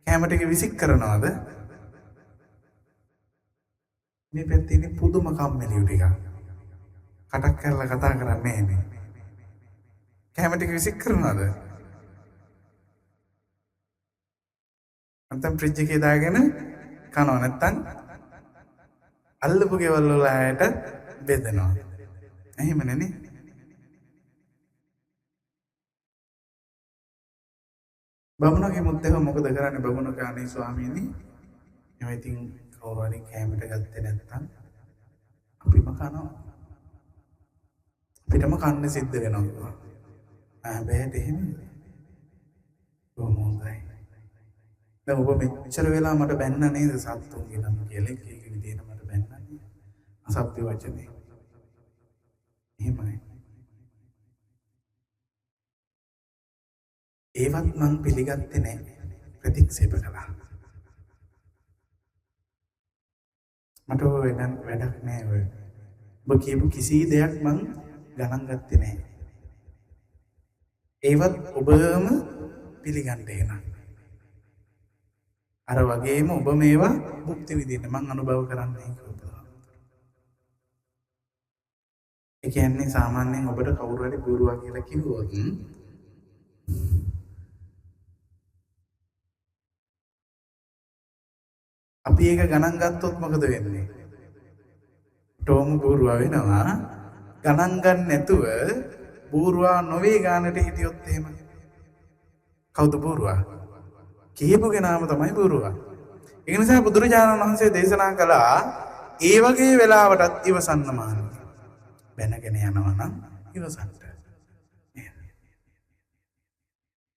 කෑම ටික විසික් කරනවද? මේ පැත්තේ ඉන්නේ පුදුම කම්මැලියු ටික. කටක් කරලා කතා කරන්නේ නෑනේ. කෑම ටික විසික් කරනවද? නැත්තම් ෆ්‍රිජ් එකේ දාගෙන කනවා නැත්තම් අල්ලපු ගෙවල් වල ආයට බෙදනවා. එහෙමනේ නේ. බමුණගේ මුත්තේ මොකද කරන්නේ? බමුණ කාණේ ස්වාමීනි එහෙම ඉතින් කවුරු හරි කැමරට ගත්තේ නැත්තම් අපිම කනවා. අපිටම කන්න සිද්ධ වෙනවා. බෑට එහෙම. කොහොමදයි? දැන් ඔබ මෙච්චර වෙලා මට බැන්න නේද සත්තුන්ගේ නම් කියලා එක විදියට මට බැන්නන්නේ. අසත්‍ය වචනේ. එහෙමයි. ඒවත් මං පිළිගත්තේ නැහැ. ප්‍රතික්ෂේප කළා. මට වැඩක් නැහැ ඔය. ඔබ කියපු කිසි දෙයක් මං ගණන් ගත්තේ නැහැ. ඒවත් ඔබම පිළිගන්න එනවා. අර වගේම ඔබ මේවා භුක්ති විඳින්න මං අනුභව කරන්නේ කියලා. ඒ කියන්නේ සාමාන්‍යයෙන් ඔබට කවුරු හරි බොරුවා කියලා කිව්වොත් අපි ඒක ගණන් ගත්තොත් මොකද වෙන්නේ? ටෝම බොරුවා වෙනවා. ගණන් ගන්න නැතුව බොරුවා නොවේ ගානට හිටියොත් එහෙම. කවුද බොරුවා? කියපු කෙනාම තමයි බොරුවා. ඒ නිසා බුදුරජාණන් වහන්සේ දේශනා කළා ඒ වගේ වෙලාවටත් ඉවසන්න මානව. බැනගෙන යනවා නම් ඉවසන්න.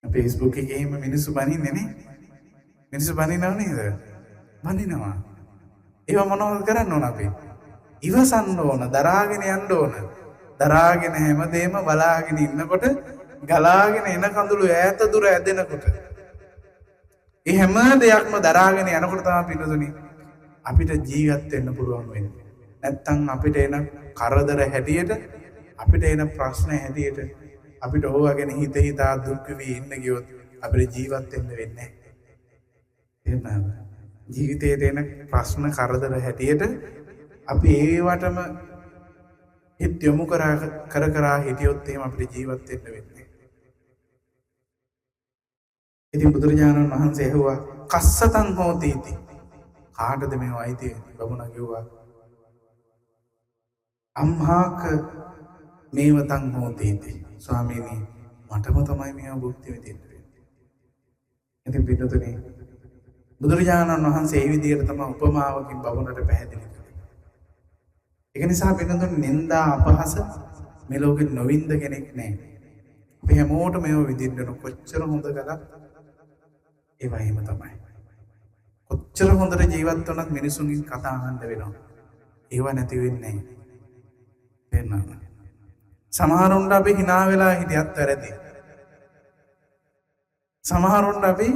Facebook එකේ එහෙම මිනිස්සු බනින්නේ නේ. මිනිස්සු බනිනව නේද? බනිනවා. ඒව මොනවද කරන්න ඕන අපි? ඉවසන්න ඕන, දරාගෙන යන්න ඕන. දරාගෙන හැමදේම බලාගෙන ඉන්නකොට ගලාගෙන එන කඳුළු ඈත දුර ඇදෙනකොට ඒ හැම දෙයක්ම දරාගෙන යනකොට තමයි පිටුදුනි අපිට ජීවත් වෙන්න පුළුවන් වෙන්නේ. නැත්තම් අපිට එන කරදර හැටියට, අපිට එන ප්‍රශ්න හැටියට අපිට ඕවාගෙන හිතා දුක් වී ඉන්න ගියොත් අපිට ජීවත් වෙන්න වෙන්නේ නැහැ. එහෙනම් ජීවිතයේ එන ප්‍රශ්න කරදර හැටියට අපි ඒවටම හිත යොමු කර හිටියොත් එහෙම අපිට ජීවත් වෙන්න වෙන්නේ. ඉතින් බුදුරජාණන් වහන්සේ ඇහුවා කස්සතං හෝති इति. කාටද මේව අයිති වෙන්නේ? බමුණා කිව්වා අම්හාක මේවතං හෝති इति. ස්වාමීනි මටම තමයි මේව භුක්ති විඳින්න වෙන්නේ. ඉතින් පිටුතුනේ බුදුරජාණන් වහන්සේ මේ විදිහට තමයි උපමාවකින් බමුණට පැහැදිලි කළේ. ඒක නිසා පිටුතුනේ නිന്ദා අපහාස මේ ලෝකෙ නොවින්ද කෙනෙක් නැහැ. අපි හැමෝටම මේව විඳින්න කොච්චර හොඳ කළත් ඒ වගේම තමයි. කොච්චර හොඳට ජීවත් වුණත් මිනිසුන්ගෙන් කතා අහන්න වෙනවා. ඒව නැති වෙන්නේ නැහැ. සමහරුන්ට අපි hina වෙලා හිටියත් වැරදි. සමහරුන්ට අපි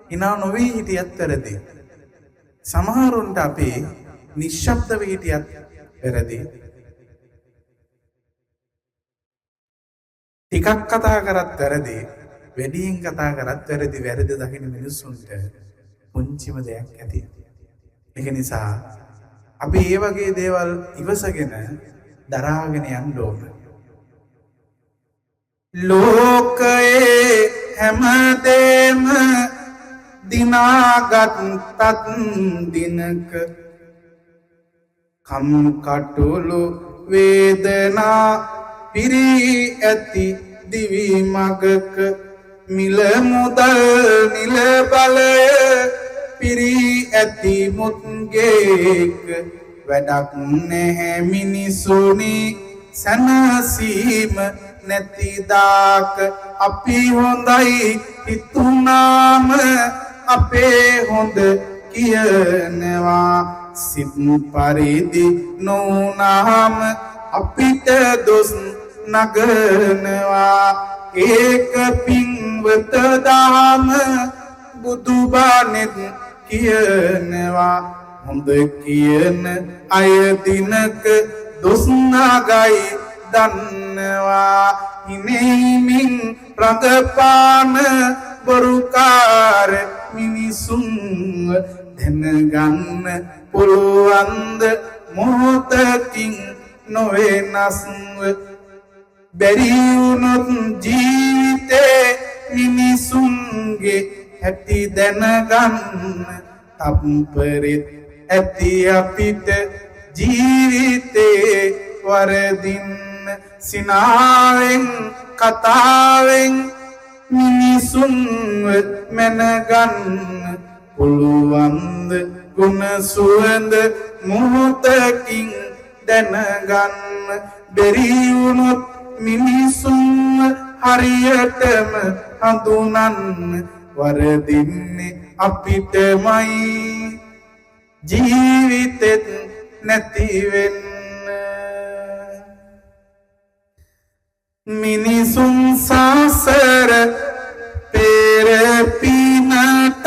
hina නොවි හිටියත් වැරදි. සමහරුන්ට අපි නිශ්ශබ්දව හිටියත් වැරදි. ටිකක් කතා කරත් වැරදි. වැඩියෙන් කතා කරත් වැරදි. වැරදි දකින්න මිනිස්සුන්ට පුංචිම දෙයක් ඇති. ඒක නිසා අපි මේ වගේ දේවල් ඉවසගෙන දරාගෙන යන්න ඕන. ලෝකයේ හැමදේම දිනාගත්තත් දිනක කම් කටුළු වේදනා පිරී ඇති දිවි මගක මිල මුදල් නිල බලය පිරී ඇති මුත්ගේක වැඩක් නැහැ මිනිසුනි සනසීම නැතිදාක අපි හොඳයි හිතුනාම අපේ හොඳ කියනවා සිත් පරිදි නොවුනාම අපිට දොස් නගනවා ඒක පින්වත දාම බුදුබණෙත් කියනවා හොඳ කියන අය දිනක දොස් නගයි දන්නවා ඉනෙමින් රඟපාන බොරුකාර මිනිසුන් දැනගන්න පුළුවන්ද මොහොතකින් නොවෙනස්ව බැරි වුණොත් ජීවිතේ මිනිසුන්ගේ හැටි දැනගන්න තම්පරෙත් ඇති අපිට ජීවිතේ වරදින්න සිනාවෙන් කතාවෙන් මිනිසුන්ව මැනගන්න පුළුවන්ද ගුණ සුවඳ මොහොතකින් දැනගන්න බැරි වුණොත් මිනිසුන්ව හරියටම හඳුනන්න වරදින්නේ අපිටමයි ජීවිතෙත් නැති වෙන්න මිනිසුන් සසර පෙර පිනටත්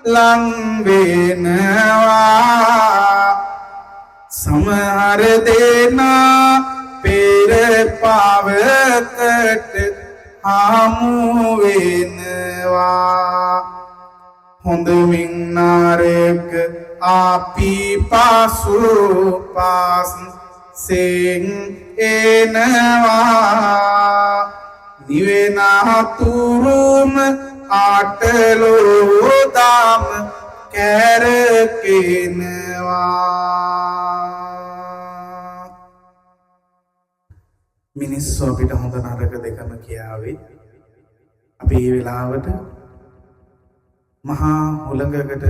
ලං වෙනවා සමහර දෙනා පෙර පවකට හමු වෙනවා හොඳ වින්නරක අපි පසු පාස් සෙන් එනවා නිවෙන තුරුම ආටලෝ දාම කැරකෙනවා මිනිස්සු අපිට හොඳ නරක දෙකම කියාවේ අපි මේ වෙලාවට මහා හුළඟකට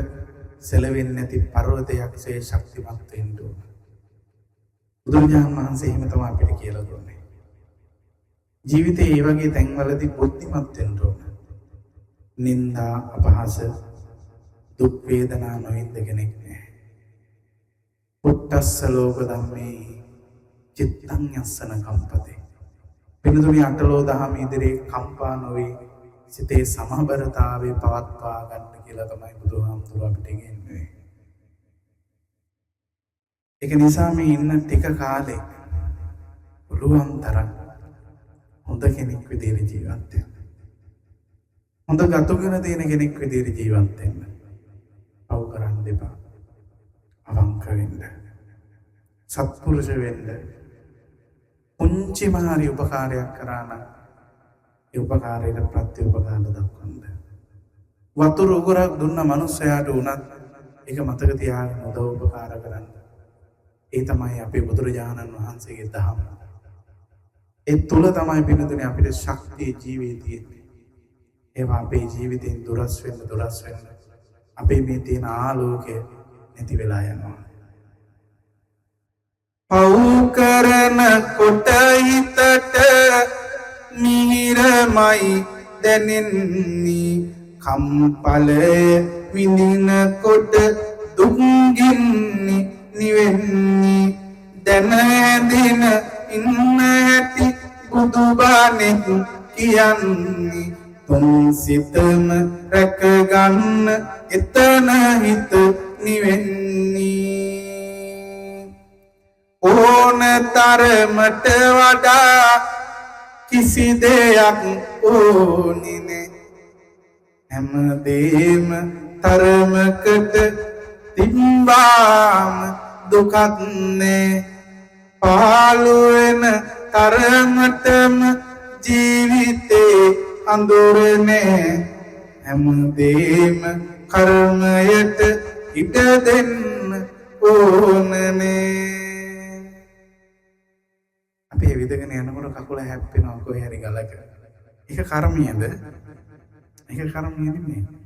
සැලවෙන්නේ නැති පර්වතයක්සේ ශක්තිමත් වෙන්න ඕන බුදුරජාණන් වහන්සේ එහෙම තමයි අපිට කියලා දුන්නේ. ජීවිතේ මේ වගේ තැන්වලදී බුද්ධිමත් වෙන්න ඕන. නිന്ദා අපහාස දුක් වේදනා නොවින්ද කෙනෙක් නෑ. පුත්තස්ස ලෝක ධම්මේ චිත්තං යස්සන කම්පතේ. පින්දුනි අටලෝ දහම ඉදිරියේ කම්පා නොවේ සිතේ සමබරතාවයේ පවත්වා ගන්න කියලා තමයි බුදුහාමුදුරුවෝ අපිට ඉගෙනුවේ. ඒක නිසා මේ ඉන්න ටික කාලේ පුළුවන් තරම් හොඳ කෙනෙක් විදිහට ජීවත් වෙන්න. හොඳ ගතුගෙන තියෙන කෙනෙක් විදිහට ජීවත් වෙන්න. පව් කරන්න දෙපා. අවංක වෙන්න. සත්පුරුෂ වෙන්න. පුංචි මහරි උපකාරයක් කරා නම් ඒ උපකාරයට ප්‍රත්‍යඋපකාර දක්වන්න. වතුර උගරක් දුන්න මනුස්සයාට උනත් ඒක මතක තියාගෙන උදව් උපකාර කරන්න. ඒ තමයි අපේ බුදුරජාණන් වහන්සේගේ දහම. ඒ තුල තමයි පින්තුනේ අපිට ශක්තිය ජීවේ තියෙන්නේ. ඒවා අපේ ජීවිතෙන් දුරස් වෙන්න අපේ මේ තියෙන ආලෝකය නැති වෙලා යනවා. පව් කරන කොට හිතට මිහිරමයි දැනෙන්නේ කම්පලය විඳින කොට දුක්ගින්නේ නිවෙන්නේ දැනදින ඉන්න ඇති බුදුබණෙත් කියන්නේ තුන් සිතම රැකගන්න එතන හිත නිවෙන්නේ ඕන තරමට වඩා කිසි දෙයක් ඕනේ නෑ හැමදේම තරමකට තිබ්බාම දුකක් නෑ පාළු වෙන තරමටම ජීවිතේ අඳුරනේ හැමදේම කර්මයට ඉඩ දෙන්න ඕනනේ අපි විදගෙන යනකොට කකුල හැප්පෙනවා කොහේ හරි ගලක ඒක කර්මයේද ඒක කර්මය නෙමෙයි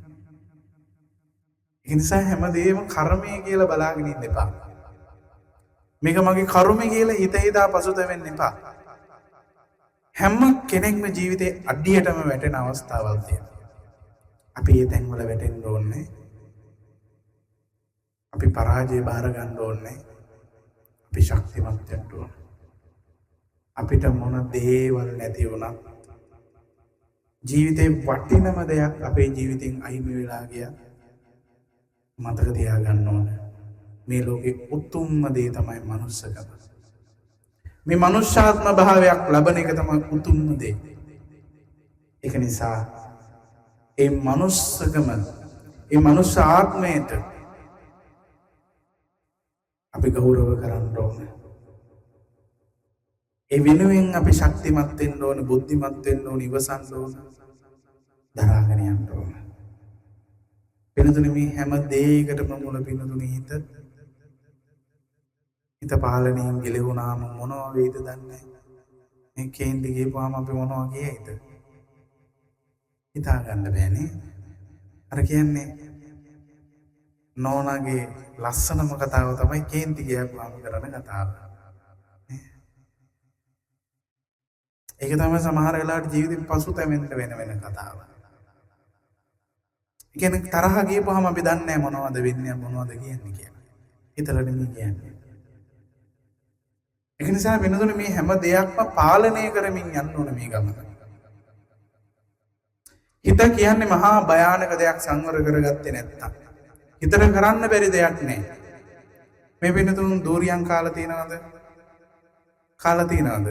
ඒ නිසා හැමදේම කර්මය කියලා බලාගෙන ඉන්න එපා මේක මගේ කර්මය කියලා හිත හිතා පසුතැවෙන්න එපා හැම කෙනෙක්ම ජීවිතේ අඩියටම වැටෙන අවස්ථාවල් තියෙනවා. අපි ඒ තැන්වල වැටෙන්න ඕනේ. අපි පරාජය බාර ගන්න ඕනේ. අපි ශක්තිමත් වෙන්න ඕනේ. අපිට මොන දේවල් නැති වුණත් ජීවිතේ වටිනම දෙයක් අපේ ජීවිතෙන් අයිමි වෙලා ගියා. මතක තියාගන්න ඕන. මේ ලෝකේ උතුම්ම දේ තමයි මනුස්සකම. මේ මනුෂ්‍යාත්ම භාවයක් ලබන එක තමයි උතුම්ම දේ. ඒක නිසා ඒ මනුස්සකම, ඒ මනුස්ස ආත්මයට අපි ගෞරව කරන්න ඕන. ඒ වෙනුවෙන් අපි ශක්තිමත් වෙන්න ඕන, බුද්ධිමත් වෙන්න ඕන, ඉවසන්න ඕන, දරාගෙන යන්න ඕන. වෙනතුනේ මේ හැම දෙයකටම මුල පිනතුනේ හිත පාලනයෙන් ගිලෙවුනාම මොනවා වෙයිද දන්නේ නැහැ. මේ කේන්ති ගිහපුවාම අපි මොනවා කියයිද? හිතා ගන්න බෑනේ. අර කියන්නේ නෝනාගේ ලස්සනම කතාව තමයි කේන්ති ගිහපුවාම කරන කතාව. ඒක තමයි සමහර වෙලාවට ජීවිතේ පසුතැවෙන්න වෙන කතාව. ඒ කියන්නේ තරහ ගිහපුවාම අපි දන්නේ නැහැ මොනවද වෙන්නේ මොනවද කියන්නේ කියලා. හිතලා නෙමෙයි කියන්නේ. ඒක නිසා වෙනතුනේ මේ හැම දෙයක්ම පාලනය කරමින් යන්න ඕන මේ ගමන. හිත කියන්නේ මහා භයානක දෙයක් සංවර කරගත්තේ නැත්තම්. හිතට කරන්න බැරි දෙයක් නෑ. මේ වෙනතුන් දූරියන් කාලා තියනවද? කාලා තියනවද?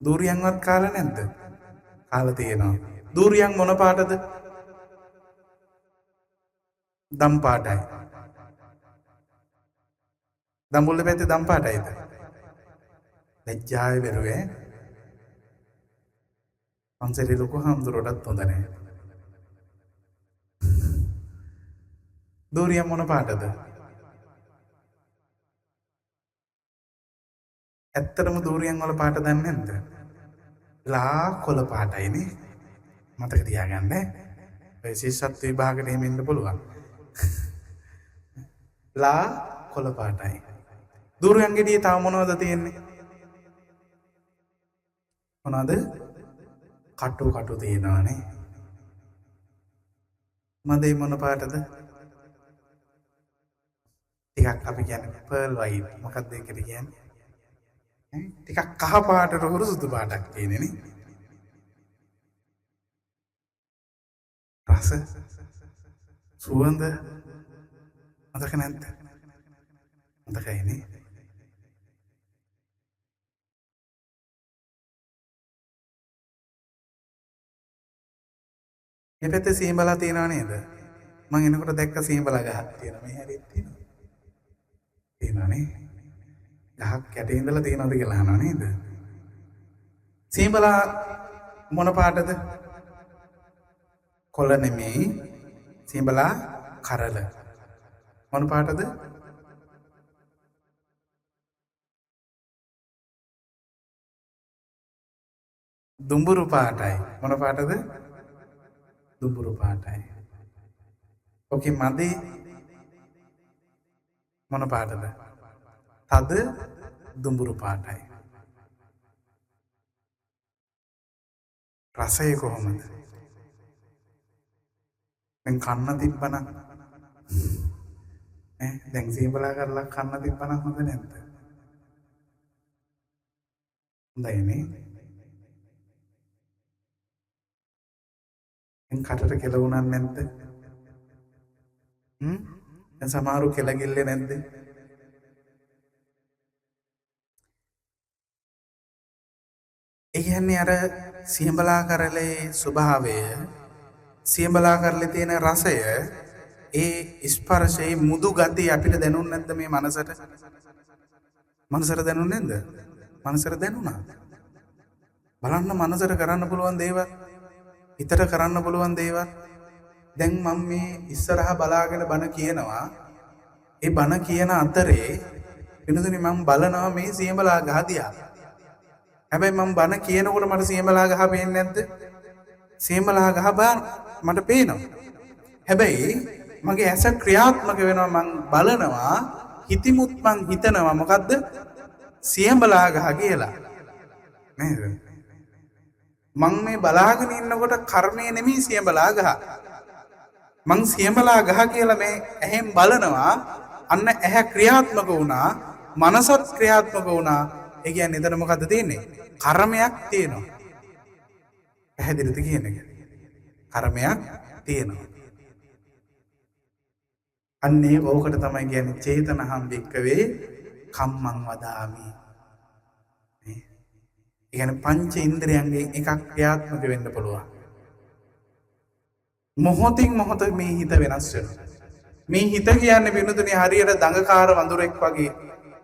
දූරියන්වත් කාලා නැද්ද? කාලා තියෙනවා. දූරියන් මොන පාටද? දම් පාටයි. දම්බුල්ල පැත්තේ දම් පාටයිද? ලැජ්ජාවේ බැරුවේ. පන්සලේ ලොකු හාමුදුරුවටත් හොඳ නැහැ. දූරියන් මොන පාටද? ඇත්තටම දූරියන් වල පාට දන්නේ නැද්ද? ලා කොළ පාටයිනේ. මතක තියාගන්න. ඔය ශිෂ්‍යත්ව විභාගෙට එහෙම ඉන්න පුළුවන්. ලා කොළ පාටයි. දූරියන් ගෙඩියේ තව මොනවද තියෙන්නේ? මොනවද? කටු තියෙනවානේ. මදේ මොන පාටද? ටිකක් අපි කියන්නේ pearl white. මොකක්ද ඒකට කියන්නේ? ටිකක් කහ පාටට හුරු සුදු පාටක් තියෙන්නේ නේ. රස සුවඳ මතක නැද්ද? මතකයිනේ. මේ පැත්තේ සීඹලා තියෙනව නේද? මම එනකොට දැක්ක සීඹලා ගහක් තියෙනවා. මේ හැරෙත් තියෙනවා. තියෙනවනේ. ගහක් යට ඉඳලා තියෙනවද කියලා අහනවා නේද? සීඹලා මොන පාටද? කොළ නෙමෙයි. සීඹලා කරල. මොන පාටද? දුඹුරු පාටයි. මොන පාටද? දුඹුරු පාටයි. ඔකේ මදේ මොන පාටද? තද දුඹුරු පාටයි. රසය කොහොමද? දැන් කන්න තිබ්බනම් දැන් සීඹලා කරලා කන්න තිබ්බනම් හොඳ නැද්ද? හොඳයිනේ. දැන් කටට කෙලවුණක් නැද්ද? දැන් සමහරු කෙලගිල්ලේ නැද්ද? ඒ කියන්නේ අර සියඹලා කරලේ ස්වභාවය, සියඹලා කරලේ තියෙන රසය, ඒ ස්පර්ශයේ මුදු ගතිය අපිට දැනුන්නේ නැද්ද මේ මනසට? මනසට දැනුන්නේ නැද්ද? මනසට දැනුණා. බලන්න මනසට කරන්න පුළුවන් දේවල්, හිතට කරන්න පුළුවන් දේවල්. දැන් මම මේ ඉස්සරහා බලාගෙන බණ කියනවා. ඒ බණ කියන අතරේ වෙනතුනේ මම බලනවා මේ සියඹලා ගහ දිහා. හැබැයි මම බණ කියනකොට මට සියඹලා ගහ පේන්නේ නැද්ද? සියඹලා ගහ මට පේනවා. හැබැයි මගේ ඇස ක්‍රියාත්මක වෙනවා. මම බලනවා, හිතිමුත් මං හිතනවා මොකද්ද? සියඹලා ගහ කියලා. නේද? මං මේ බලාගෙන ඉන්නකොට කර්මය නෙමෙයි සියඹලා ගහ. මං සියඹලා ගහ කියලා මේ ඇහෙන් බලනවා. අන්න ඇහැ ක්‍රියාත්මක වුණා. මනසත් ක්‍රියාත්මක වුණා. ඒ කියන්නේ එතන මොකද්ද තියෙන්නේ? කර්මයක් තියෙනවා. පැහැදිලිද කියන එක? කර්මයක් තියෙනවා. අන්නේ ඕකට තමයි කියන්නේ චේතනහම් වික්කවේ කම්මං වදාමි. ඒ කියන්නේ පංච ඉන්ද්‍රයන්ගෙන් එකක් ක්‍රියාත්මක වෙන්න පුළුවන්. මොහොතින් මොහොත මේ හිත වෙනස් වෙනවා. මේ හිත කියන්නේ වෙනතුනේ හරියට දඟකාර වඳුරෙක් වගේ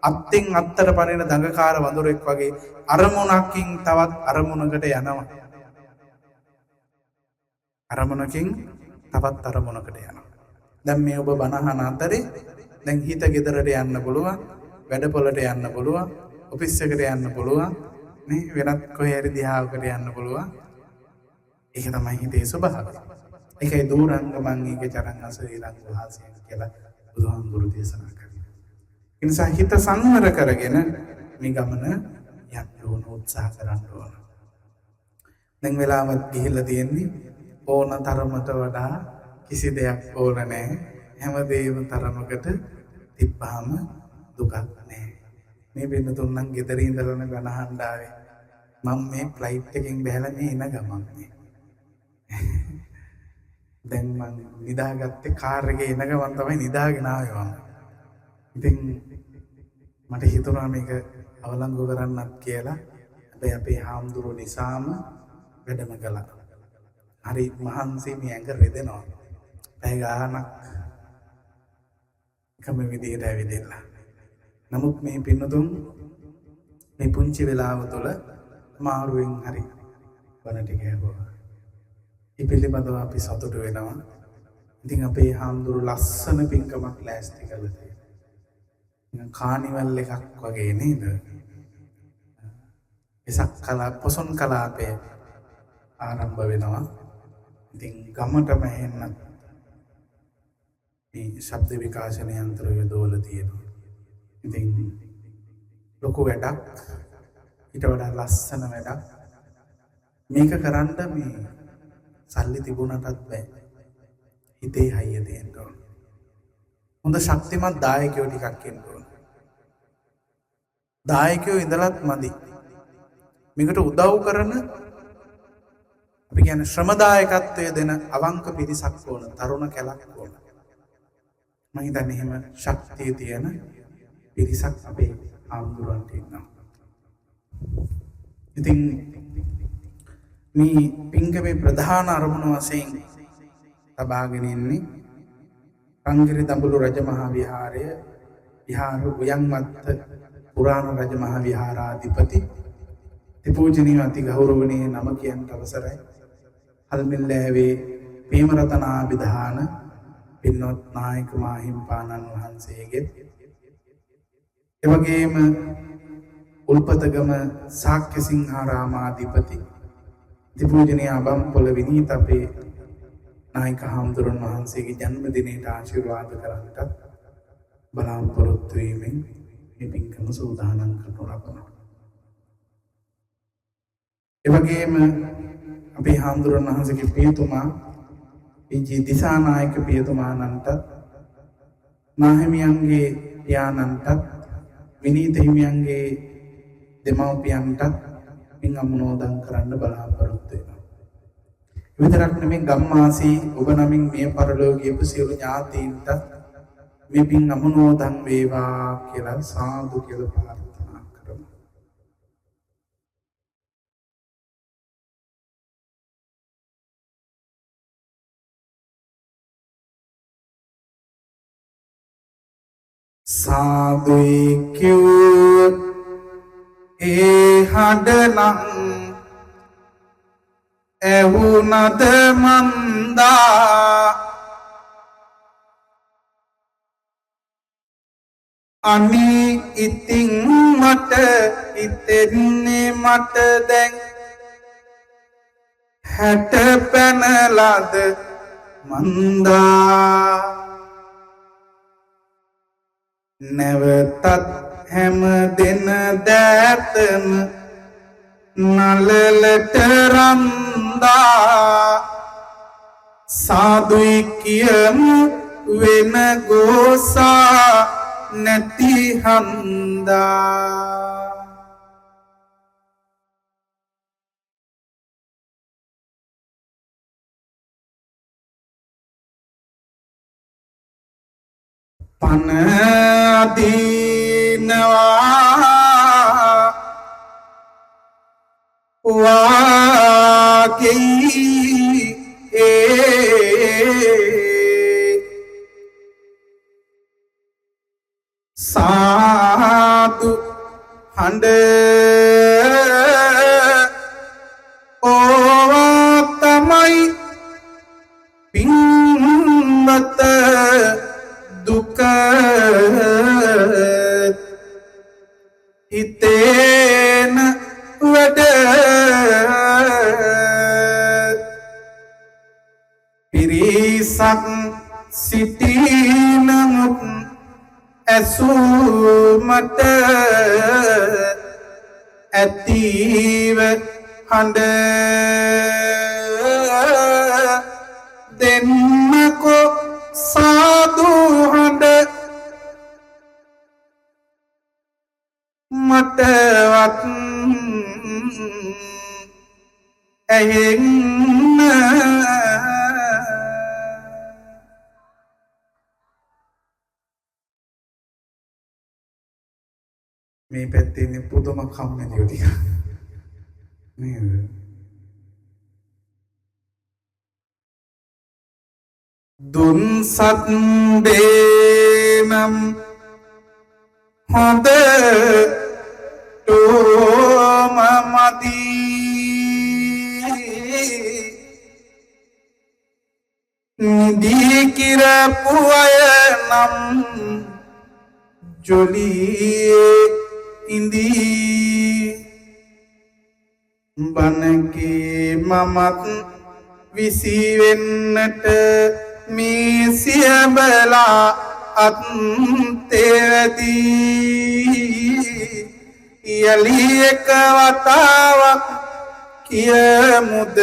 අත්ෙන් අත්තට පනින දඟකාර වඳුරෙක් වගේ අරමුණකින් තවත් අරමුණකට යනවා. අරමුණකින් තවත් අරමුණකට යනවා. දැන් මේ ඔබ බණහන අතරේ දැන් හිත ගෙදරට යන්න පුළුවන්, වැඩපොළට යන්න පුළුවන්, ඔෆිස් එකට යන්න පුළුවන්, නේ වෙනත් කොහේ හරි දිහාවකට යන්න පුළුවන්. ඒක තමයි හිතේ ස්වභාවය. ඒකයි දූරංගමං ඒක චරං අසරීරං වාසයන් කියලා බුදුහාමුදුරු දේශනා කරනවා. ඒ නිසා හිත සංවර කරගෙන මේ ගමන යන්න ඕන, උත්සාහ කරන්න ඕන. දැන් වෙලාවත් ගිහිල්ලා තියෙන්නේ ඕන තරමට වඩා කිසි දෙයක් ඕන නැහැ. හැමදේම තරමකට තිබ්බාම දුකක් නැහැ. මේ වෙන තුන්නම් ගෙදර ඉඳලාන ගණහන්න ආවේ. මම මේ ෆ්ලයිට් එකෙන් බහලා මේ එන ගමන් මේ. දැන් මම නිදාගත්තේ කාර් එකේ එන ගමන් තමයි නිදාගෙන ආවේ මම. ඉතින් මට හිතුණා මේක අවලංගු කරන්නත් කියලා. හැබැයි අපේ හාමුදුරුවෝ නිසාම වැඩම කළා. හරි මහන්සි මේ ඇඟ රෙදෙනවා. පැය ගානක් එකම විදිහට ඇවිදලා. නමුත් මේ පින්නතුන් මේ පුංචි වෙලාව තුළ මාරුවෙන් හරි වන ටික ඇහුවා. ඒ පිළිබඳව අපි සතුටු වෙනවා. ඉතින් අපේ හාමුදුරු ලස්සන පින්කමක් ලෑස්ති කළා තියෙනවා. කානිවල් එකක් වගේ නේද? එසක් කලා පොසොන් කලාපේ ආරම්භ වෙනවා. ඉතින් ගමටම එන්නත් මේ ශබ්ද විකාශන යන්ත්‍ර යොදවලා තියෙනවා. ඉතින් ලොකු වැඩක්, ඊට වඩා ලස්සන වැඩක්. මේක කරන්න මේ සල්ලි තිබුණටත් බෑ. හිතේ හයිය දෙන්න ඕන. හොඳ ශක්තිමත් දායකයෝ ටිකක් ඉන්න ඕන. දායකයෝ ඉඳලත් මදි. මේකට උදව් කරන අපි කියන්නේ ශ්‍රමදායකත්වය දෙන අවංක පිරිසක් ඕන, තරුණ කැලක් ඕන. මම හිතන්නේ එහෙම ශක්තිය තියෙන පිරිසක් අපේ ආම්දුරන්ට ඉන්නවා. ඉතින් මේ පින්කමේ ප්‍රධාන අරමුණ වශයෙන් තබාගෙන ඉන්නේ රංගිරි දඹුලු රජමහා විහාරය විහාර උයන්මත්ත පුරාණ රජමහා විහාරාධිපති තිපූජනීය අති ගෞරවනීය නම කියන්ට අවසරයි. හල්මිල්ලෑවේ පීමරතනාභිධාන පින්වත් නායක මාහිම්පාණන් වහන්සේගේ එවැගේම උල්පතගම ශාක්‍ය සිංහාරාමාධිපති තිපූජනීය අබම්පොළ විනීත අපේ නායක හාමුදුරන් වහන්සේගේ ජන්මදිනයට ආශිර්වාද කරන්නට බලාපොරොත්තු වීමෙන් මේ පින්කම සූදානම් කරනු ලබනවා. එවැගේම අපේ හාමුදුරන් වහන්සේගේ පියතුමා පී.ජී. දිසානායක පියතුමාණන්ට නාහිමියන්ගේ පියාණන්ට විනීත හිමියන්ගේ දෙමව්පියන්ට පින් අනුමෝදන් කරන්න බලාපොරොත්තු වෙනවා. විතරක් නෙමෙයි ගම්මාසී ඔබ නමින් මේ පරලෝකීය සියලු ඥාතීන්ට මේ පින් අනුමෝදන් වේවා කියලා සාදු කියලා ප්‍රාර්ථනා කරමු. සාදුයි කිව්වොත් ඒ හඬනම් ඇහුනද මන්දා අනි ඉතින් මට හිතෙන්නේ මට දැන් 60 පැනලාද මන්දා නැවතත් හැම දෙන දෑතම නලලට රන්දා සාදුයි කියමු වෙන ගෝසා නැති හන්දා පන අදිනවා වාකෙයි සාදු හඬ ඕවා තමයි පින්වත දුක හිතේන වැඩ පිරිසක් සිටිනමුත් ඇසුමට ඇතිව හඬ දෙන්නකෝ සාදු හඬ මටවත් ඇහෙන්න මේ පැත්තේ ඉන්නේ පුදුම කම්මැලියෝ ටික නේද දුන් සත් දේනම් හොඳ තෝම මදි නිදී කිරපු අය නම් ජොලියේ ඉඳී බණකේ මමත් විසිවෙන්නට මේ සියබලා අත්තේදී යලි එක වතාවක් කියමුද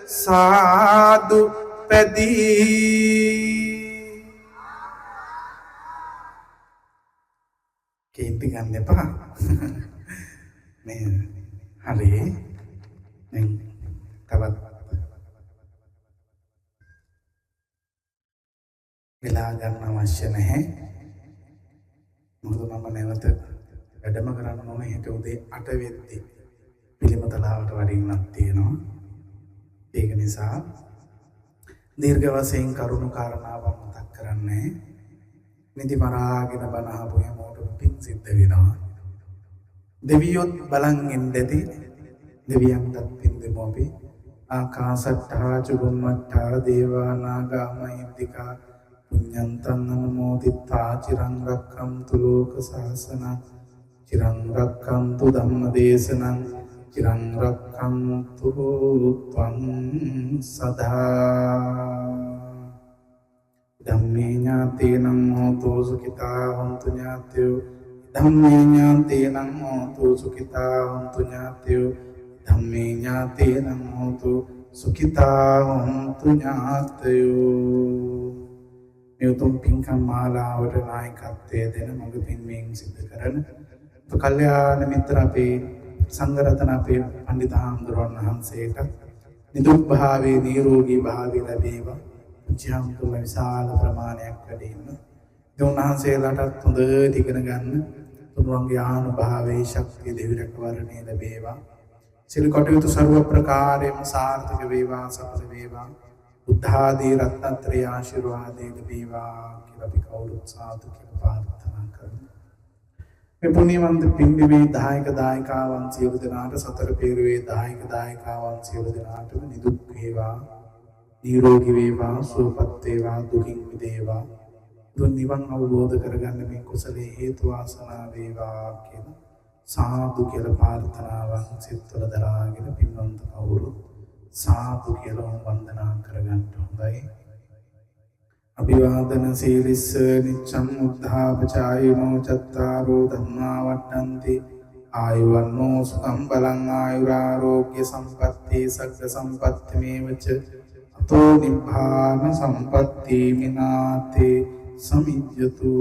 සාදු පැදී කේන්ති ගන්න එපා මේ හරි දැන් තවත් වෙලා ගන්න අවශ්‍ය නැහැ මොකද මම නැවත වැඩම කරන්න ඕනේ හෙට උදේ 8 වෙද්දී පිළිමතලාවට වඩින්නක් තියෙනවා ඒක නිසා දීර්ඝ වශයෙන් කරුණු කාරණාවක් මතක් කරන්නේ නිදි මරාගෙන බණ අහපු හැමෝටම පිං සිද්ධ වෙනවා දෙවියොත් බලන් ඉඳදී දෙවියන්ටත් පින් දෙමු අපි ආකාසට්ටා චුම්මට්ටා දේවා නාග මහින්దికා පුඤ්ඤන්තං අනුමෝදිත්වා චිරං රක්ඛන්තු ලෝක සාසනං චිරං රක්ඛන්තු ධම්ම දේශනං චිරං රක්ඛන්තු ත්වං සදා ධම්මේ ඥාතේනං හෝතු සුඛිතා හොන්තු ඥාතයෝ ධම්මේ ඥාතේනං හෝතු සුඛිතා හොන්තු ඥාතයෝ ධම්මේ ඥාතේනං හෝතු සුඛිතා හොන්තු ඥාතයෝ මේ උතුම් පින්කම් මාලාවට නායකත්වයේ දෙන මඟ පින්වීම සිදු කරන කල්යාණ මිත්‍ර අපේ සංඝ රත්න අපේ පඬිත හාමුදුරුවන් වහන්සේට නිදුක් භාවයේ නිරෝගී භාවය ලැබේවා ජීවතුම විශාල ප්‍රමාණයක් වැඩි ඉන්න දුන්වහන්සේලාටත් හොඳට ඉගෙන ගන්න තුන්වන්ගේ ආනුභාවයේ ශක්තිය දෙවිරක වර්ණේ ලැබේවා සිල් කටයුතු සර්ව ප්‍රකාරයෙන්ම සාර්ථක වේවා සඵල වේවා බුද්ධ ආදී රත්නත්‍රය ආශිර්වාදයෙන් ලැබේවා කියලා අපි කවුරුත් සාදු කියලා ප්‍රාර්ථනා කරමු මේ පුණ්‍යවන්ත පින්බිමේ දායක දායකාවන් සියලු දෙනාට සතර පෙරුවේ දායක දායකාවන් සියලු දෙනාටම නිදුක් වේවා නිරෝගී වේවා සුවපත් වේවා දුකින් මිදේවා දුන් නිවන් අවබෝධ කරගන්න මේ කුසලයේ හේතු වාසනා වේවා කියලා සාදු කියලා ප්‍රාර්ථනාවන් සිත්වල දරාගෙන පින්වන්ත කවුරු සාදු කියලා වන්දනා කරගන්න හොඳයි අභිවාදන සීලිස්ස නිච්ඡං උද්ධාපචායිනෝ චත්තාරෝ ධම්මා වට්ටන්ති ආයුවන්නෝ සුඛං බලං ආයුරාෝග්‍ය සම්පatti සග්ග සම්පatti මේවච අතෝ නිබ්බාන සම්පatti මිනාතේ සමිජ්ජතු